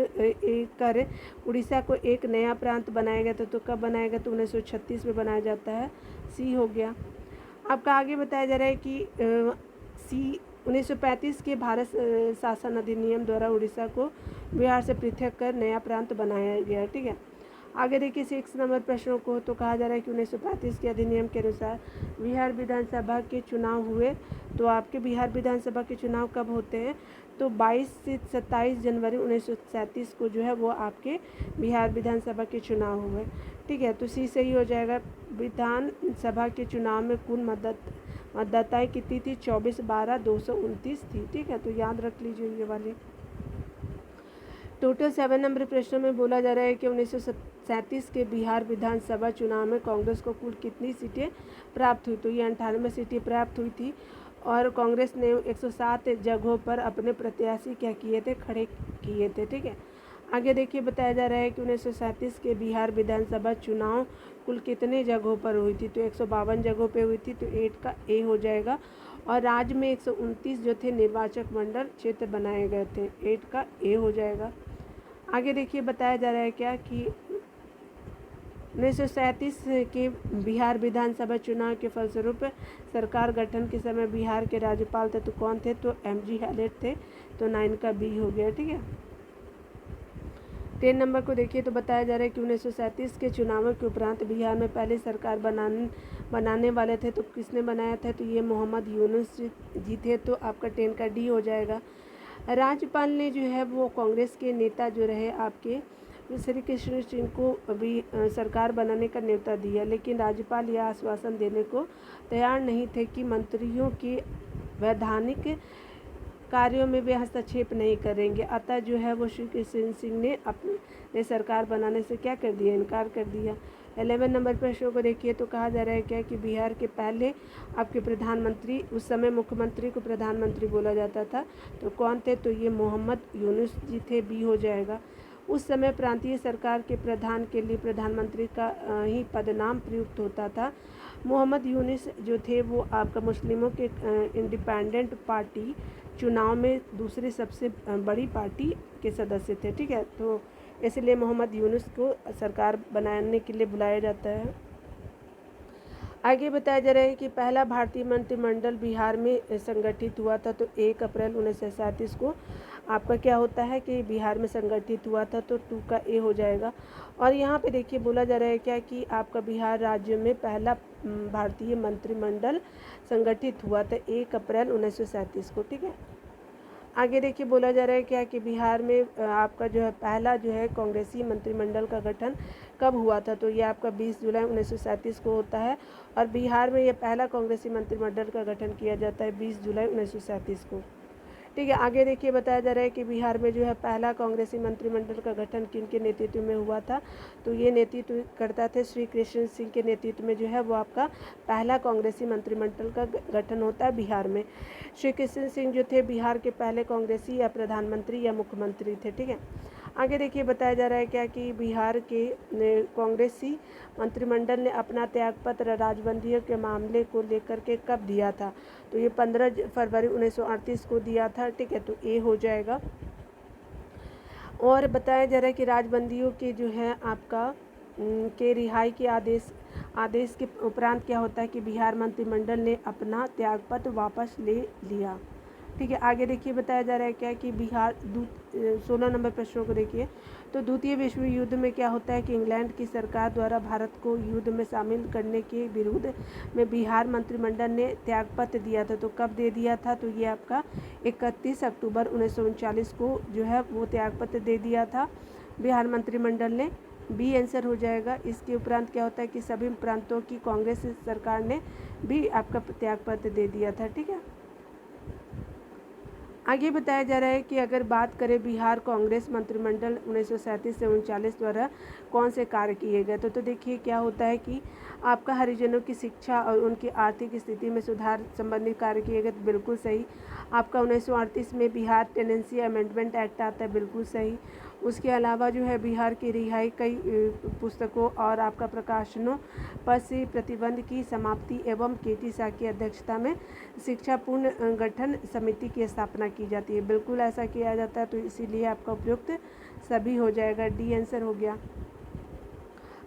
कर उड़ीसा को एक नया प्रांत बनाया गया था, तो कब बनाया गया, तो 1936 में बनाया जाता है, सी हो गया। आपका आगे बताया जा रहा है कि सी 1935 के भारत शासन अधिनियम द्वारा उड़ीसा को बिहार से पृथक कर नया प्रांत बनाया गया। ठीक है, आगे देखिए 6 नंबर प्रश्नों को, तो कहा जा रहा है कि 1935 के अधिनियम के अनुसार बिहार विधानसभा के चुनाव हुए। तो आपके बिहार विधानसभा के चुनाव कब होते हैं, तो 22 से 27 जनवरी 1937 को जो है वो आपके बिहार विधानसभा के चुनाव हुए। ठीक है, तो सी सही हो जाएगा। विधानसभा के चुनाव में कुल मतदाताएँ कितनी थी, 24/12/229 थी। ठीक है, तो याद रख लीजिए ये वाली। टोटल 7 नंबर प्रश्न में बोला जा रहा है कि 1937 के बिहार विधानसभा चुनाव में कांग्रेस को कुल कितनी सीटें प्राप्त हुई, तो ये 98 सीटें प्राप्त हुई थी और कांग्रेस ने 107 जगहों पर अपने प्रत्याशी क्या किए थे, खड़े किए थे। ठीक है, आगे देखिए बताया जा रहा है कि 1937 के बिहार विधानसभा चुनाव कुल कितने जगहों पर हुई थी, तो 152 जगहों पर हुई थी, तो 8 का ए हो जाएगा। और राज्य में 129 जो थे निर्वाचक मंडल क्षेत्र बनाए गए थे, 8 का ए हो जाएगा। आगे देखिए बताया जा रहा है क्या कि 1937 के बिहार विधानसभा चुनाव के फलस्वरूप सरकार गठन के समय बिहार के राज्यपाल थे, तो कौन थे, तो एम.जी. हैलेट थे, तो 9 का बी हो गया। ठीक है, 10 नंबर को देखिए, तो बताया जा रहा है कि 1937 के चुनावों के उपरांत बिहार में पहले सरकार बनाने वाले थे, तो किसने बनाया था, तो ये मोहम्मद यूनुस जी थे, तो आपका 10 का डी हो जाएगा। राज्यपाल ने जो है वो कांग्रेस के नेता जो रहे आपके श्री कृष्ण सिंह को अभी सरकार बनाने का न्योता दिया, लेकिन राज्यपाल यह आश्वासन देने को तैयार नहीं थे कि मंत्रियों के वैधानिक कार्यों में वे हस्तक्षेप नहीं करेंगे। अतः जो है वो श्री कृष्ण सिंह ने अपने सरकार बनाने से क्या कर दिया, इनकार कर दिया। 11 नंबर प्रश्नों को देखिए, तो कहा जा रहा है क्या कि बिहार के पहले आपके प्रधानमंत्री, उस समय मुख्यमंत्री को प्रधानमंत्री बोला जाता था, तो कौन थे, तो ये मोहम्मद यूनुस जी थे, बी हो जाएगा। उस समय प्रांतीय सरकार के प्रधान के लिए प्रधानमंत्री का ही पदनाम प्रयुक्त होता था। मोहम्मद यूनुस जो थे वो आपका मुस्लिमों के इंडिपेंडेंट पार्टी चुनाव में दूसरी सबसे बड़ी पार्टी के सदस्य थे। ठीक है, तो इसलिए मोहम्मद यूनुस को सरकार बनाने के लिए बुलाया जाता है। आगे बताया जा रहा है कि पहला भारतीय मंत्रिमंडल बिहार में संगठित हुआ था, तो 1 अप्रैल 1937 को आपका क्या होता है कि बिहार में संगठित हुआ था, तो 2 का ए हो जाएगा। और यहाँ पे देखिए बोला जा रहा है क्या कि आपका बिहार राज्य में पहला भारतीय मंत्रिमंडल संगठित हुआ था 1 अप्रैल 1937 को। ठीक है, आगे देखिए बोला जा रहा है क्या कि बिहार में आपका जो है पहला जो है कांग्रेसी मंत्रिमंडल का गठन कब हुआ था, तो ये आपका 20 जुलाई 1937 को होता है और बिहार में ये पहला कांग्रेसी मंत्रिमंडल का गठन किया जाता है 20 जुलाई 1937 को। ठीक है, आगे देखिए बताया जा रहा है कि बिहार में जो है पहला कांग्रेसी मंत्रिमंडल का गठन किन के नेतृत्व में हुआ था, तो ये नेतृत्व करता थे श्री कृष्ण सिंह के नेतृत्व में जो है वो आपका पहला कांग्रेसी मंत्रिमंडल का गठन होता है बिहार में। श्री कृष्ण सिंह जो थे बिहार के पहले कांग्रेसी या प्रधानमंत्री या मुख्यमंत्री थे। ठीक है, आगे देखिए बताया जा रहा है क्या कि बिहार के कांग्रेसी मंत्रिमंडल ने अपना त्यागपत्र राजबंदियों के मामले को लेकर के कब दिया था, तो ये 15 फरवरी 1938 को दिया था। ठीक है, तो ए हो जाएगा। और बताया जा रहा है कि राजबंदियों के जो है आपका के रिहाई के आदेश के उपरांत क्या होता है कि बिहार मंत्रिमंडल ने अपना त्यागपत्र वापस ले लिया। ठीक है, आगे देखिए बताया जा रहा है क्या कि बिहार 16 नंबर प्रश्नों को देखिए, तो द्वितीय विश्व युद्ध में क्या होता है कि इंग्लैंड की सरकार द्वारा भारत को युद्ध में शामिल करने के विरुद्ध में बिहार मंत्रिमंडल ने त्यागपत्र दिया था, तो कब दे दिया था, तो ये आपका 31 अक्टूबर 1939 को जो है वो त्यागपत्र दे दिया था बिहार मंत्रिमंडल ने, बी आंसर हो जाएगा। इसके उपरांत क्या होता है कि सभी प्रांतों की कांग्रेस सरकार ने भी आपका त्यागपत्र दे दिया था। ठीक है, आगे बताया जा रहा है कि अगर बात करें बिहार कांग्रेस मंत्रिमंडल 1937 से 39 द्वारा कौन से कार्य किए गए, तो देखिए क्या होता है कि आपका हरिजनों की शिक्षा और उनकी आर्थिक स्थिति में सुधार संबंधी कार्य किए गए, तो बिल्कुल सही। आपका 1938 में बिहार टेनेंसी अमेंडमेंट एक्ट आता है, बिल्कुल सही। उसके अलावा जो है बिहार की रिहाई कई पुस्तकों और आपका प्रकाशनों पर से प्रतिबंध की समाप्ति एवं केटी शाह की अध्यक्षता में शिक्षा पूर्ण गठन समिति की स्थापना की जाती है। बिल्कुल ऐसा किया जाता है, तो इसीलिए आपका उपयुक्त सभी हो जाएगा, डी आंसर हो गया।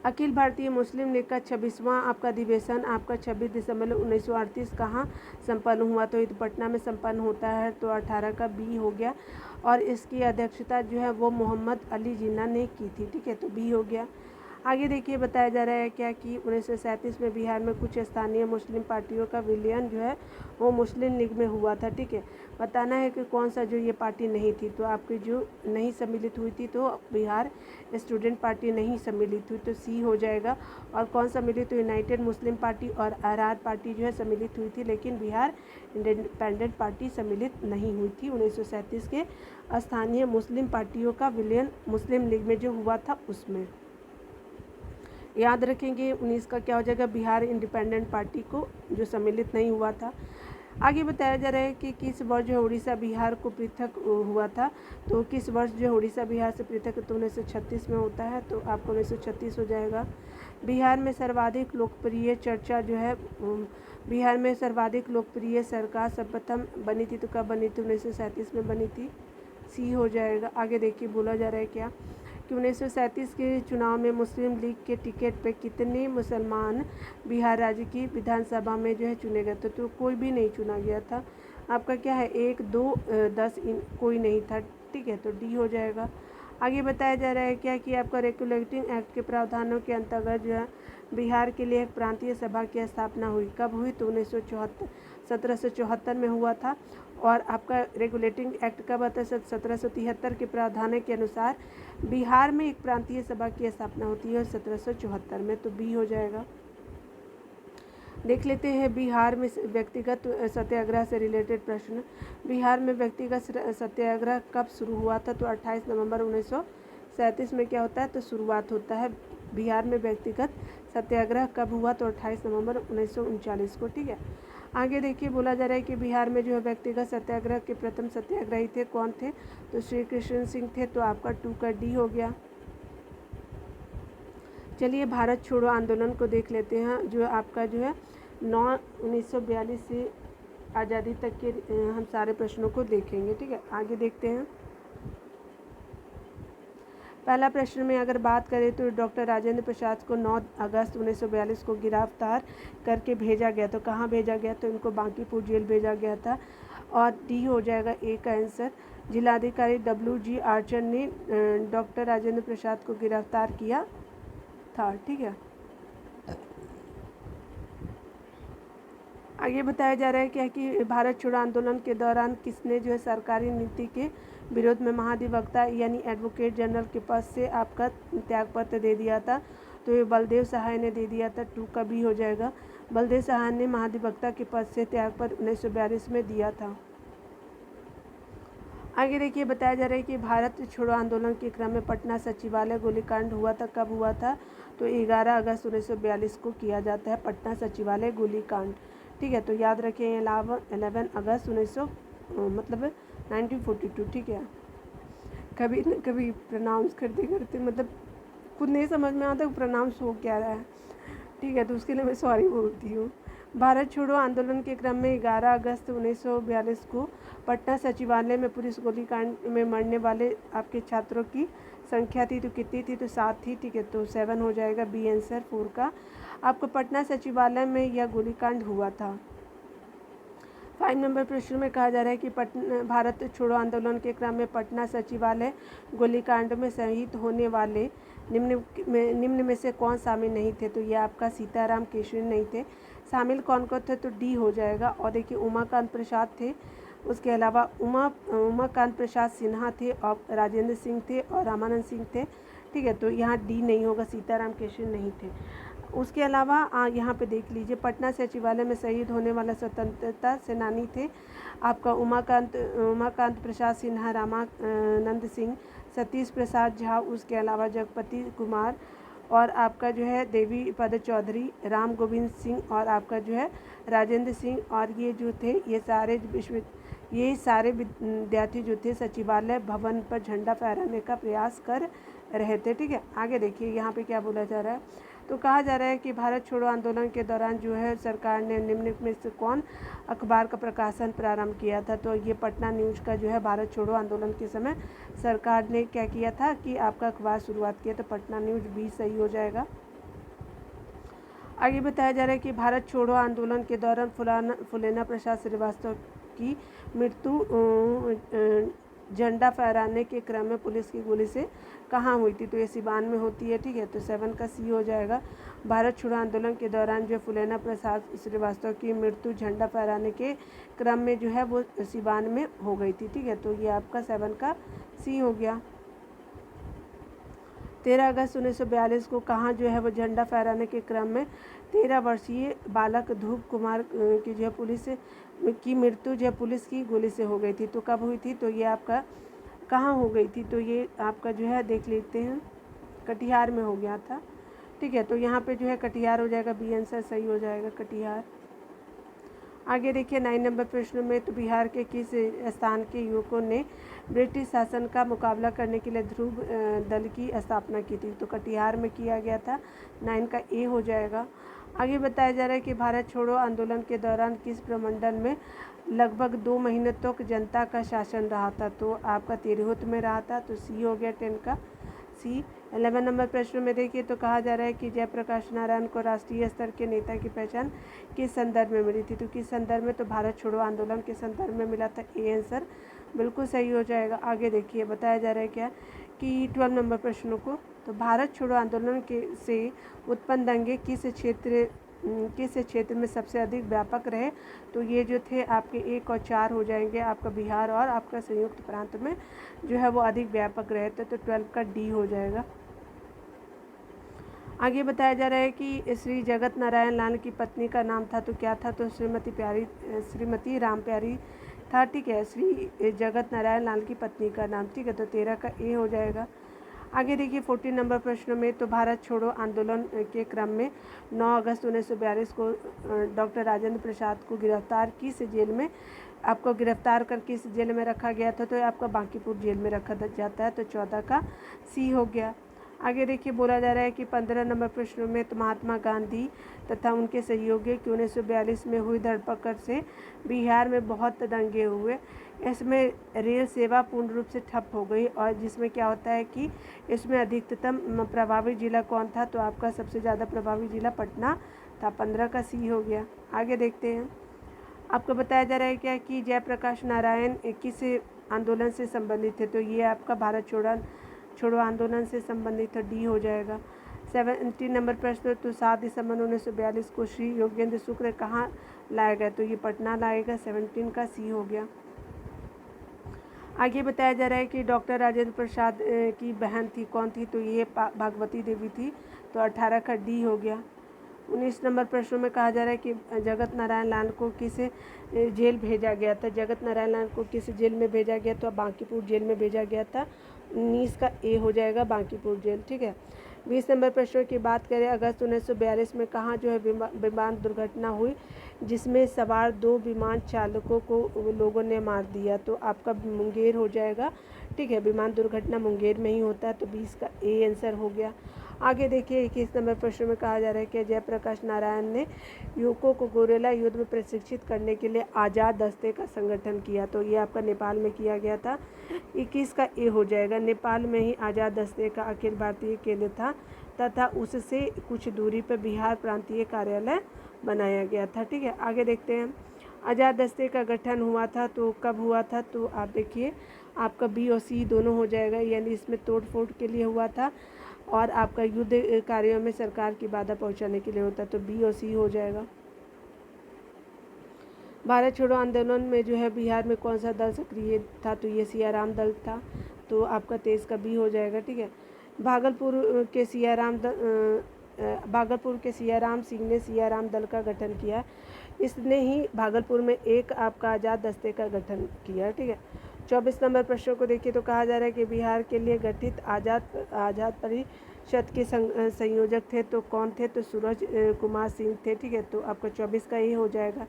अखिल भारतीय मुस्लिम लीग का 26वां आपका अधिवेशन आपका 26 दिसंबर 1938 कहाँ संपन्न हुआ? तो ये पटना में संपन्न होता है, तो 18 का बी हो गया। और इसकी अध्यक्षता जो है वो मोहम्मद अली जिन्ना ने की थी, ठीक है, तो बी हो गया। आगे देखिए बताया जा रहा है क्या कि 1937 में बिहार में कुछ स्थानीय मुस्लिम पार्टियों का विलयन जो है वो मुस्लिम लीग में हुआ था, ठीक है। बताना है कि कौन सा जो ये पार्टी नहीं थी, तो आपकी जो नहीं सम्मिलित हुई थी तो बिहार स्टूडेंट पार्टी नहीं सम्मिलित हुई, तो सी हो जाएगा। और कौन सम्मिलित हुई? यूनाइटेड मुस्लिम पार्टी और आज़ाद पार्टी जो है सम्मिलित हुई थी, लेकिन बिहार इंडिपेंडेंट पार्टी सम्मिलित नहीं हुई थी। 1937 के स्थानीय मुस्लिम पार्टियों का विलयन मुस्लिम लीग में जो हुआ था उसमें याद रखेंगे। 19 का क्या हो जाएगा? बिहार इंडिपेंडेंट पार्टी को जो सम्मिलित नहीं हुआ था। आगे बताया जा रहा है कि किस वर्ष जो उड़ीसा बिहार को पृथक हुआ था, तो किस वर्ष जो उड़ीसा बिहार से पृथक, तो 1936 में होता है, तो आपको 1936 हो जाएगा। बिहार में सर्वाधिक लोकप्रिय चर्चा जो है बिहार में सर्वाधिक लोकप्रिय सरकार सर्वप्रथम बनी थी, तो कब बनी थी? 1937 में बनी थी, सी हो जाएगा। आगे देखिए बोला जा रहा है क्या कि 1937 के चुनाव में मुस्लिम लीग के टिकट पे कितने मुसलमान बिहार राज्य की विधानसभा में जो है चुने गए थे? तो कोई भी नहीं चुना गया था। आपका क्या है? 1, 2, 10 कोई नहीं था, ठीक है, तो डी हो जाएगा। आगे बताया जा रहा है क्या कि आपका रेगुलेटिंग एक्ट के प्रावधानों के अंतर्गत जो है बिहार के लिए एक प्रांतीय सभा की स्थापना हुई, कब हुई? तो 1774 में हुआ था। और आपका रेगुलेटिंग एक्ट कब आता है? 1773 के प्रावधानों के अनुसार बिहार में एक प्रांतीय सभा की स्थापना होती है 1774 में, तो बी हो जाएगा। देख लेते हैं बिहार में व्यक्तिगत सत्याग्रह से रिलेटेड प्रश्न। बिहार में व्यक्तिगत सत्याग्रह कब शुरू हुआ था? तो 28 नवंबर 1937 में क्या होता है? तो शुरुआत होता है बिहार में व्यक्तिगत सत्याग्रह कब हुआ? तो 28 नवंबर 1939 को, ठीक है। आगे देखिए बोला जा रहा है कि बिहार में जो है व्यक्तिगत सत्याग्रह के प्रथम सत्याग्रही थे, कौन थे? तो श्री कृष्ण सिंह थे, तो आपका 2 का डी हो गया। चलिए भारत छोड़ो आंदोलन को देख लेते हैं, जो आपका जो है 1942 से आज़ादी तक के हम सारे प्रश्नों को देखेंगे, ठीक है। आगे देखते हैं। पहला प्रश्न में अगर बात करें तो डॉक्टर राजेंद्र प्रसाद को 9 अगस्त 1942 को गिरफ्तार करके भेजा गया, तो कहाँ भेजा गया? तो इनको बांकीपुर जेल भेजा गया था, और डी हो जाएगा ए का आंसर। जिलाधिकारी WG आर्चर ने डॉक्टर राजेंद्र प्रसाद को गिरफ्तार किया था, ठीक है। आगे बताया जा रहा है क्या कि भारत छोड़ो आंदोलन के दौरान किसने जो है सरकारी नीति के विरोध में महाधिवक्ता यानी एडवोकेट जनरल के पद से आपका त्यागपत्र दे दिया था? तो ये बलदेव सहाय ने दे दिया था, 2 का बी हो जाएगा। बलदेव सहाय ने महाधिवक्ता के पद से त्यागपत्र 1942 में दिया था। आगे देखिए बताया जा रहा है कि भारत छोड़ो आंदोलन के क्रम में पटना सचिवालय गोलीकांड हुआ था, कब हुआ था? तो 11 अगस्त 1942 को किया जाता है पटना सचिवालय गोलीकांड, ठीक है। तो याद रखें 11 अगस्त 1942, ठीक है। कभी न कभी प्रोनाउंस करते करते मतलब खुद नहीं समझ में आता प्रोनाउंस हो क्या रहा है, ठीक है, तो उसके लिए मैं सॉरी बोलती हूँ। भारत छोड़ो आंदोलन के क्रम में 11 अगस्त 1942 को पटना सचिवालय में पुलिस गोलीकांड में मरने वाले आपके छात्रों की संख्या थी, तो कितनी थी? तो 7 थी, ठीक है, तो 7 हो जाएगा, बी आंसर 4 का। आपको पटना सचिवालय में यह गोलीकांड हुआ था। 5 नंबर प्रश्न में कहा जा रहा है कि भारत छोड़ो आंदोलन के क्रम में पटना सचिवालय गोलीकांड में शहीद होने वाले निम्न में से कौन शामिल नहीं थे? तो ये आपका सीताराम केशरी नहीं थे। शामिल कौन कौन थे? तो डी हो जाएगा। और देखिए उमाकांत प्रसाद थे, उसके अलावा उमाकांत प्रसाद सिन्हा थे, और राजेंद्र सिंह थे, और रामानंद सिंह थे, ठीक है, तो यहाँ डी नहीं होगा, सीताराम केशरी नहीं थे। उसके अलावा यहाँ पे देख लीजिए पटना सचिवालय में शहीद होने वाला स्वतंत्रता सेनानी थे आपका उमाकांत प्रसाद सिन्हा, रामानंद सिंह, सतीश प्रसाद झा, उसके अलावा जगपति कुमार, और आपका जो है देवी पद चौधरी, राम गोविंद सिंह, और आपका जो है राजेंद्र सिंह, और ये जो थे ये सारे ये सारे विद्यार्थी जो थे सचिवालय भवन पर झंडा फहराने का प्रयास कर रहे थे। ठीक है, आगे देखिए यहाँ पे क्या बोला जा रहा है। तो कहा जा रहा है कि भारत छोड़ो आंदोलन के दौरान जो है सरकार ने निम्न में से कौन अखबार का प्रकाशन प्रारंभ किया था। तो ये पटना न्यूज़ का जो है भारत छोड़ो आंदोलन के समय सरकार ने क्या किया था कि आपका अखबार शुरुआत किया। तो पटना न्यूज़ भी सही हो जाएगा। आगे बताया जा रहा है कि भारत छोड़ो आंदोलन के दौरान फुलेना प्रसाद श्रीवास्तव की मृत्यु झंडा फहराने के क्रम में पुलिस की गोली से कहाँ हुई थी। तो ये सिवान में होती है। ठीक है, तो 7 का सी हो जाएगा। भारत छोड़ो आंदोलन के दौरान जो फुलेना प्रसाद श्रीवास्तव की मृत्यु झंडा फहराने के क्रम में जो है वो सिवान में हो गई थी। ठीक है, तो ये आपका 7 का सी हो गया। 13 अगस्त 1942 को कहाँ जो है वो झंडा फहराने के क्रम में 13 वर्षीय बालक ध्रुव कुमार की जो है पुलिस की मृत्यु जो है पुलिस की गोली से हो गई थी। तो कब हुई थी। तो ये आपका कहाँ हो गई थी। तो ये आपका जो है देख लेते हैं, कटिहार में हो गया था। ठीक है, तो यहाँ पे जो है कटिहार हो जाएगा। बी आंसर सही हो जाएगा, कटिहार। आगे देखिए 9 नंबर प्रश्न में, तो बिहार के किस स्थान के युवकों ने ब्रिटिश शासन का मुकाबला करने के लिए ध्रुव दल की स्थापना की थी। तो कटिहार में किया गया था। 9 का ए हो जाएगा। आगे बताया जा रहा है कि भारत छोड़ो आंदोलन के दौरान किस प्रमंडल में लगभग 2 महीने तक जनता का शासन रहा था। तो आपका तिरहुत में रहा था। तो सी हो गया 10 का सी। 11 नंबर प्रश्न में देखिए, तो कहा जा रहा है कि जयप्रकाश नारायण को राष्ट्रीय स्तर के नेता की पहचान किस संदर्भ में मिली थी। तो किस संदर्भ में। तो भारत छोड़ो आंदोलन के संदर्भ में मिला था। ए आंसर बिल्कुल सही हो जाएगा। आगे देखिए बताया जा रहा है क्या कि 12 नंबर प्रश्नों को, तो भारत छोड़ो आंदोलन के से उत्पन्न दंगे किस क्षेत्र में सबसे अधिक व्यापक रहे। तो ये जो थे आपके 1 और 4 हो जाएंगे। आपका बिहार और आपका संयुक्त प्रांत में जो है वो अधिक व्यापक रहे थे। तो 12 का डी हो जाएगा। आगे बताया जा रहा है कि श्री जगत नारायण लाल की पत्नी का नाम था। तो क्या था। तो श्रीमती राम प्यारी था। ठीक है, श्री जगत नारायण लाल की पत्नी का नाम। ठीक है, तो 13 का ए हो जाएगा। आगे देखिए 14 नंबर प्रश्न में, तो भारत छोड़ो आंदोलन के क्रम में 9 अगस्त 1942 को डॉक्टर राजेंद्र प्रसाद को गिरफ्तार कर किस जेल में रखा गया था। तो आपका बांकीपुर जेल में रखा जाता है। तो 14 का सी हो गया। आगे देखिए बोला जा रहा है कि 15 नंबर प्रश्न में, तो महात्मा गांधी तथा उनके सहयोगी की 1942 में हुई धरपकड़ से बिहार में बहुत दंगे हुए। इसमें रेल सेवा पूर्ण रूप से ठप हो गई। और जिसमें क्या होता है कि इसमें अधिकतम प्रभावी जिला कौन था। तो आपका सबसे ज़्यादा प्रभावी जिला पटना था। 15 का सी हो गया। आगे देखते हैं, आपको बताया जा रहा है क्या कि जयप्रकाश नारायण किस आंदोलन से संबंधित थे। तो ये आपका भारत छोड़ो आंदोलन से संबंधित है। डी हो जाएगा। 17 नंबर प्रश्न, तो 7 दिसंबर 1942 को श्री योगेंद्र शुक्ल कहाँ लाया गया। तो ये पटना लाएगा। 17 का सी हो गया। आगे बताया जा रहा है कि डॉक्टर राजेंद्र प्रसाद की बहन थी, कौन थी। तो ये भागवती देवी थी। तो 18 का डी हो गया। 19 नंबर प्रश्न में कहा जा रहा है कि जगत नारायण लाल को किस जेल भेजा गया था। जगत नारायण लाल को किस जेल में भेजा गया। तो बांकीपुर जेल में भेजा गया था। 19 का ए हो जाएगा, बांकीपुर जेल। ठीक है, 20 नंबर प्रश्न की बात करें, अगस्त 1942 में कहाँ जो है विमान दुर्घटना हुई जिसमें सवार 2 विमान चालकों को लोगों ने मार दिया। तो आपका मुंगेर हो जाएगा। ठीक है, विमान दुर्घटना मुंगेर में ही होता है। तो 20 का ए आंसर हो गया। आगे देखिए 21 नंबर प्रश्न में कहा जा रहा है कि जयप्रकाश नारायण ने युवकों को गोरेला युद्ध में प्रशिक्षित करने के लिए आज़ाद दस्ते का संगठन किया। तो ये आपका नेपाल में किया गया था। 21 का ए हो जाएगा। नेपाल में ही आज़ाद दस्ते का अखिल भारतीय केंद्र था तथा उससे कुछ दूरी पर बिहार प्रांतीय कार्यालय बनाया गया था। ठीक है, आगे देखते हैं, आज़ाद दस्ते का गठन हुआ था तो कब हुआ था। तो आप देखिए आपका बी और सी दोनों हो जाएगा, यानी इसमें तोड़ फोड़ के लिए हुआ था और आपका युद्ध कार्यों में सरकार की बाधा पहुंचाने के लिए होता है। तो बी और सी हो जाएगा। भारत छोड़ो आंदोलन में जो है बिहार में कौन सा दल सक्रिय था। तो ये सियाराम दल था। तो आपका 23 का बी हो जाएगा। ठीक है, भागलपुर के सियाराम सिंह ने सियाराम दल का गठन किया। इसने ही भागलपुर में एक आपका आज़ाद दस्ते का गठन किया। ठीक है, 24 नंबर प्रश्न को देखिए, तो कहा जा रहा है कि बिहार के लिए गठित आज़ाद परिषद के संयोजक थे तो कौन थे, तो सूरज कुमार सिंह थे। ठीक है, तो आपका 24 का ये हो जाएगा।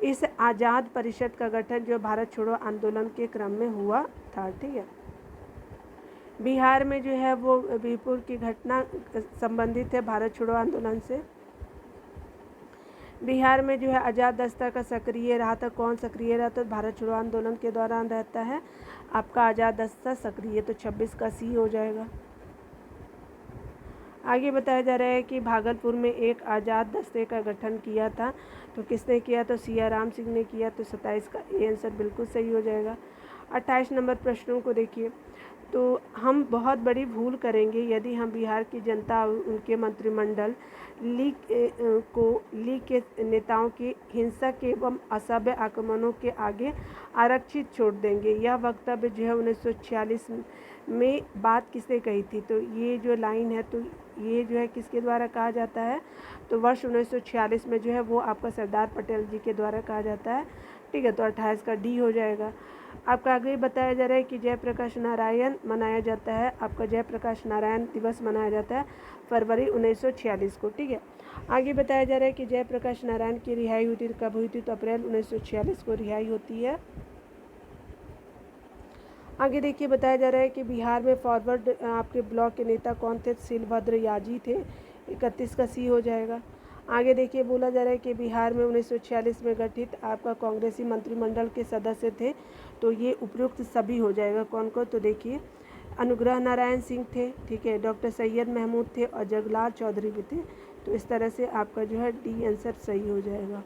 इस आज़ाद परिषद का गठन जो भारत छोड़ो आंदोलन के क्रम में हुआ था। ठीक है, बिहार में जो है वो बीरपुर की घटना संबंधित है भारत छोड़ो आंदोलन से। बिहार में जो है आज़ाद दस्ता का सक्रिय रहा था, कौन सक्रिय रहा था, भारत छोड़ो आंदोलन के दौरान रहता है आपका आज़ाद दस्ता सक्रिय, तो 26 का सी हो जाएगा। आगे बताया जा रहा है कि भागलपुर में एक आज़ाद दस्ते का गठन किया था, तो किसने किया, तो सियाराम सिंह ने किया, तो 27 का ए आंसर बिल्कुल सही हो जाएगा। 28 नंबर प्रश्नों को देखिए, तो हम बहुत बड़ी भूल करेंगे यदि हम बिहार की जनता और उनके मंत्रिमंडल लीग के नेताओं की हिंसक एवं असभ्य आक्रमणों के आगे आरक्षित छोड़ देंगे। यह वक्तव्य जो है 1946 में बात किसने कही थी, तो ये जो लाइन है तो ये जो है किसके द्वारा कहा जाता है, तो वर्ष 1946 में जो है वो आपका सरदार पटेल जी के द्वारा कहा जाता है। ठीक है, तो 28 का डी हो जाएगा। आपका आगे बताया जा रहा है कि जयप्रकाश नारायण मनाया जाता है, आपका जयप्रकाश नारायण दिवस मनाया जाता है फरवरी 1946 को। ठीक है, आगे बताया जा रहा है कि जयप्रकाश नारायण की रिहाई हुई थी कब हुई थी, तो अप्रैल 1946 को रिहाई होती है। आगे देखिए बताया जा रहा है कि बिहार में फॉरवर्ड आपके ब्लॉक के नेता कौन थे, शिलभद्र याजी थे, 31 का सी हो जाएगा। आगे देखिए बोला जा रहा है कि बिहार में 1946 में गठित आपका कांग्रेसी मंत्रिमंडल के सदस्य थे, तो ये उपयुक्त सभी हो जाएगा। कौन कौन, तो देखिए अनुग्रह नारायण सिंह थे, ठीक है, डॉक्टर सैयद महमूद थे और जगलाल चौधरी भी थे। तो इस तरह से आपका जो है डी आंसर सही हो जाएगा।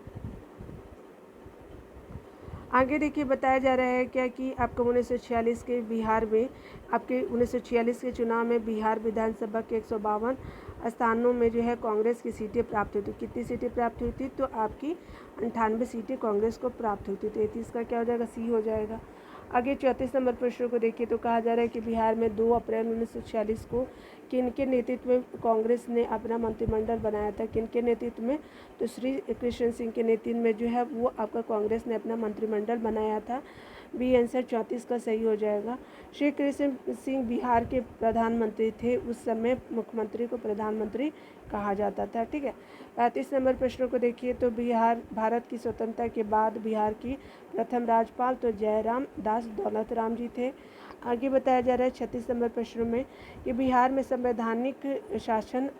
आगे देखिए बताया जा रहा है क्या कि आपको 1946 के बिहार में आपके 1946 के चुनाव में बिहार विधानसभा के 152 स्थानों में जो है कांग्रेस की सीटें प्राप्त हुई थी। कितनी सीटें प्राप्त हुई थी, तो आपकी 98 सीटें कांग्रेस को प्राप्त हुई थी। 33 का क्या हो जाएगा, सी हो जाएगा। आगे 34 नंबर प्रश्न को देखिए, तो कहा जा रहा है कि बिहार में 2 अप्रैल 1946 को किनके नेतृत्व में कांग्रेस ने अपना मंत्रिमंडल बनाया था, किनके नेतृत्व में, तो श्री कृष्ण सिंह के नेतृत्व में जो है वो आपका कांग्रेस ने अपना मंत्रिमंडल बनाया था। बी आंसर 34 का सही हो जाएगा। श्री कृष्ण सिंह बिहार के प्रधानमंत्री थे, उस समय मुख्यमंत्री को प्रधानमंत्री कहा जाता था। ठीक है, 35 नंबर प्रश्नों को देखिए, तो बिहार भारत की स्वतंत्रता के बाद बिहार की प्रथम राज्यपाल तो जयराम दास दौलत राम जी थे। आगे बताया जा रहा है 36 नंबर प्रश्नों में कि बिहार में संवैधानिक शासन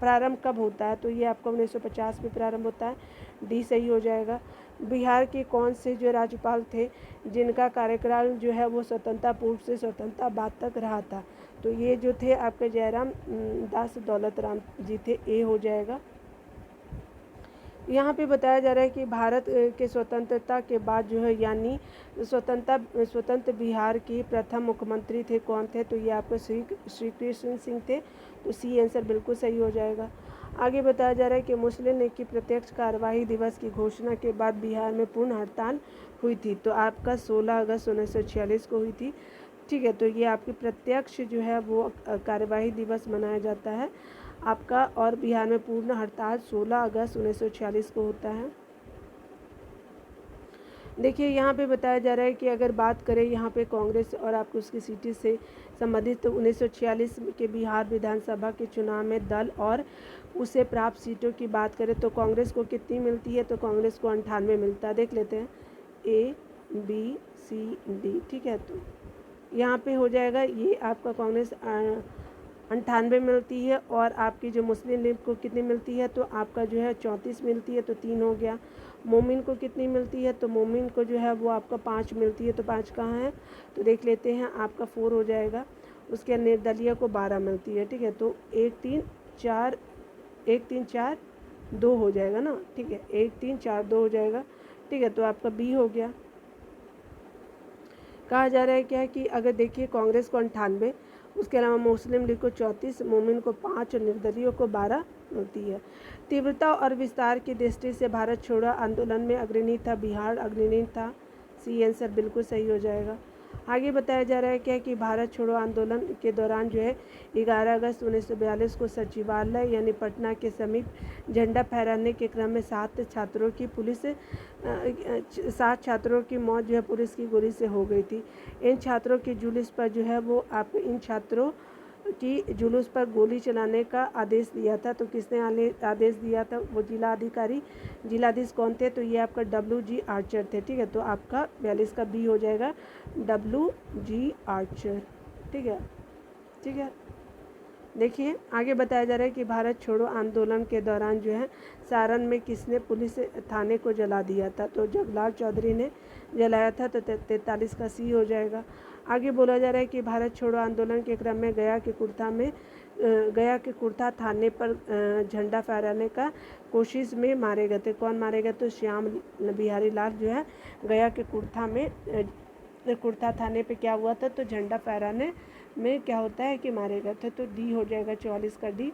प्रारंभ कब होता है, तो ये आपका 1950 में प्रारंभ होता है। डी सही हो जाएगा। बिहार के कौन से जो राज्यपाल थे जिनका कार्यकाल जो है वो स्वतंत्रता पूर्व से स्वतंत्रता बाद तक रहा था, तो ये जो थे आपके जयराम दास दौलत राम जी थे, ए हो जाएगा। यहाँ पे बताया जा रहा है कि भारत के स्वतंत्रता के बाद जो है यानी स्वतंत्र बिहार के प्रथम मुख्यमंत्री थे, कौन थे, तो ये आपको श्री कृष्ण सिंह थे। तो सी आंसर बिल्कुल सही हो जाएगा। आगे बताया जा रहा है कि मुस्लिम लीग की प्रत्यक्ष कार्यवाही दिवस की घोषणा के बाद बिहार में पूर्ण हड़ताल हुई थी, तो आपका 16 अगस्त 1946 को हुई थी। ठीक है, तो ये आपकी प्रत्यक्ष जो है वो कार्यवाही दिवस मनाया जाता है आपका, और बिहार में पूर्ण हड़ताल 16 अगस्त 1946 को होता है। देखिए यहाँ पे बताया जा रहा है कि अगर बात करें यहाँ पे कांग्रेस और आपको उसकी सीटें से संबंधित, तो 1946 के बिहार विधानसभा के चुनाव में दल और उसे प्राप्त सीटों की बात करें तो कांग्रेस को कितनी मिलती है, तो कांग्रेस को 98 मिलता है। देख लेते हैं A B C D। ठीक है, तो यहाँ पे हो जाएगा ये आपका कांग्रेस 98 मिलती है, और आपकी जो मुस्लिम लीग को कितनी मिलती है, तो आपका जो है 34 मिलती है, तो 3 हो गया। मोमिन को कितनी मिलती है, तो मोमिन को जो है वो आपका 5 मिलती है, तो 5 कहाँ है, तो देख लेते हैं आपका 4 हो जाएगा। उसके निर्दलीय को 12 मिलती है। ठीक है, तो 1 3 4 2 हो जाएगा ना। ठीक है, 1 3 4 2 हो जाएगा। ठीक है, तो आपका बी हो गया। कहा जा रहा है क्या कि अगर देखिए कांग्रेस को 98, उसके अलावा मुस्लिम लीग को 34, मोमिन को 5 और निर्दलीयों को 12 मिलती है। तीव्रता और विस्तार की दृष्टि से भारत छोड़ो आंदोलन में अग्रणी था बिहार, अग्रणी था। सी आंसर बिल्कुल सही हो जाएगा। आगे बताया जा रहा है क्या कि भारत छोड़ो आंदोलन के दौरान जो है 11 अगस्त 1942 को सचिवालय यानी पटना के समीप झंडा फहराने के क्रम में 7 छात्रों की मौत जो है पुलिस की गोली से हो गई थी। इन छात्रों के जुलूस पर जो है वो आप इन छात्रों कि जुलूस पर गोली चलाने का आदेश दिया था। तो किसने आदेश दिया था? वो जिला अधिकारी। जिलाधीश कौन थे? तो ये आपका WG आर्चर थे। ठीक है, तो आपका 42 का बी हो जाएगा WG आर्चर। ठीक है, ठीक है। देखिए आगे बताया जा रहा है कि भारत छोड़ो आंदोलन के दौरान जो है सारण में किसने पुलिस थाने को जला दिया था? तो जगलाल चौधरी ने जलाया था। तो 43 का सी हो जाएगा। आगे बोला जा रहा है कि भारत छोड़ो आंदोलन के क्रम में गया के कुर्था थाने पर झंडा फहराने का कोशिश में मारे गए थे। कौन मारे गए? तो श्याम बिहारी लाल जो है गया के कुर्था थाने पे क्या हुआ था? तो झंडा फहराने में क्या होता है कि मारे गए थे। तो डी हो जाएगा 44 का डी।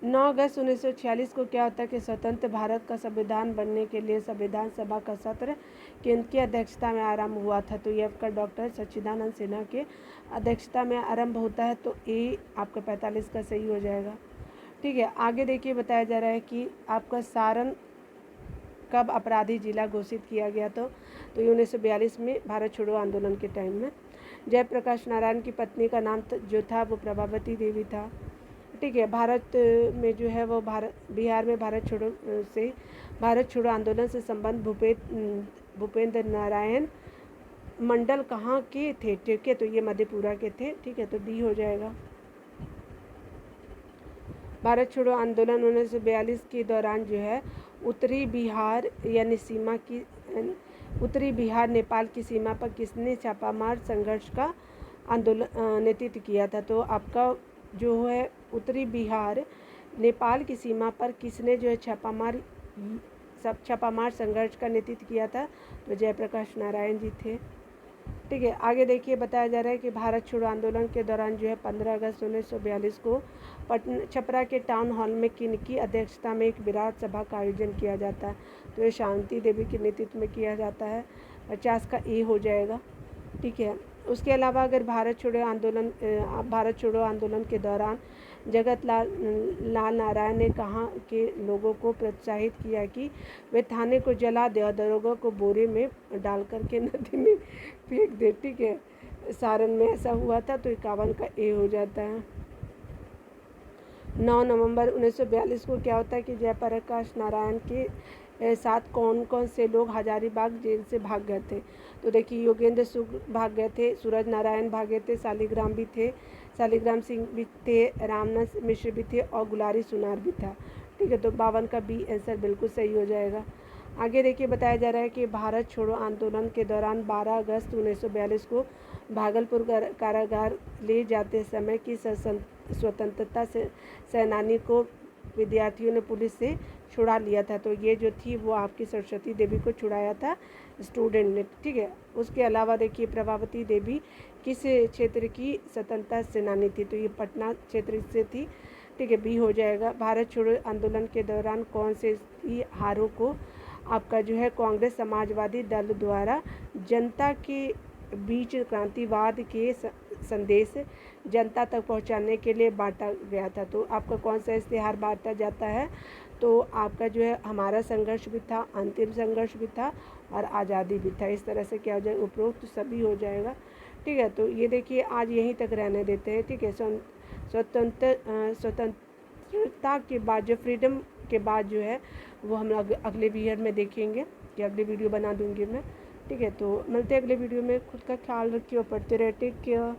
9 अगस्त 1946 को क्या होता है कि स्वतंत्र भारत का संविधान बनने के लिए संविधान सभा का सत्र किनकी अध्यक्षता में आरंभ हुआ था? तो ये आपका डॉक्टर सच्चिदानंद सिन्हा के अध्यक्षता में आरंभ होता है। तो ए आपका 45 का सही हो जाएगा। ठीक है, आगे देखिए बताया जा रहा है कि आपका सारण कब अपराधी जिला घोषित किया गया? तो ये 1942 में भारत छोड़ो आंदोलन के टाइम में। जयप्रकाश नारायण की पत्नी का नाम जो था वो प्रभावती देवी था। ठीक है, भारत में जो है वो बिहार में भारत छोड़ो आंदोलन से संबंध भूपेंद्र नारायण मंडल कहाँ के थे? ठीक है, तो ये मधेपुरा के थे। ठीक है, तो डी हो जाएगा। भारत छोड़ो आंदोलन 1942 के दौरान जो है उत्तरी बिहार नेपाल की सीमा पर किसने छापामार संघर्ष का आंदोलन नेतृत्व किया था? तो आपका जो है उत्तरी बिहार नेपाल की सीमा पर किसने जो है छापामार संघर्ष का नेतृत्व किया था? तो जयप्रकाश नारायण जी थे। ठीक है, आगे देखिए बताया जा रहा है कि भारत छोड़ो आंदोलन के दौरान जो है 15 अगस्त 1942 को छपरा के टाउन हॉल में किनकी अध्यक्षता में एक विराट सभा का आयोजन किया जाता है? तो ये शांति देवी के नेतृत्व में किया जाता है। 50 का ए हो जाएगा। ठीक है, उसके अलावा अगर भारत छोड़ो आंदोलन के दौरान जगत लाल नारायण ने कहाँ के लोगों को प्रोत्साहित किया कि वे थाने को जला दे और दरोगा को बोरे में डाल करके नदी में फेंक दे? ठीक है, सारण में ऐसा हुआ था। तो 51 का ए हो जाता है। 9 नवंबर 1942 को क्या होता है कि जयप्रकाश नारायण के साथ कौन कौन से लोग हजारीबाग जेल से भाग गए थे? तो देखिए योगेंद्र सुख भाग गए थे, सूरज नारायण भागे थे, शालिग्राम सिंह भी थे, रामनाथ मिश्र भी थे और गुलारी सुनार भी था। ठीक है, तो 52 का बी आंसर बिल्कुल सही हो जाएगा। आगे देखिए बताया जा रहा है कि भारत छोड़ो आंदोलन के दौरान 12 अगस्त 1942 को भागलपुर कारागार ले जाते समय की स्वतंत्रता सेनानी को विद्यार्थियों ने पुलिस से छुड़ा लिया था? तो ये जो थी वो आपकी सरस्वती देवी को छुड़ाया था स्टूडेंट ने। ठीक है, उसके अलावा देखिए प्रभावती देवी किस क्षेत्र की स्वतंत्रता सेनानी थी? तो ये पटना क्षेत्र से थी। ठीक है, बी हो जाएगा। भारत छोड़ो आंदोलन के दौरान कौन से हारों को आपका जो है कांग्रेस समाजवादी दल द्वारा जनता के बीच क्रांतिवाद के संदेश जनता तक पहुंचाने के लिए बांटा गया था? तो आपका कौन सा इश्तिहार बांटा जाता है? तो आपका जो है हमारा संघर्ष भी था, अंतिम संघर्ष भी था और आज़ादी भी था। इस तरह से क्या हो जाएगा? उपरोक्त सभी हो जाएगा। ठीक है, तो ये देखिए आज यहीं तक रहने देते हैं। ठीक है, स्वतंत्रता के बाद जो फ्रीडम के बाद जो है वो हम लोग अगले वीडियो में देखेंगे कि अगली वीडियो बना दूंगी मैं। ठीक है, तो मिलते हैं अगले वीडियो में। खुद का ख्याल रखिए और पढ़ते रहे। Take care.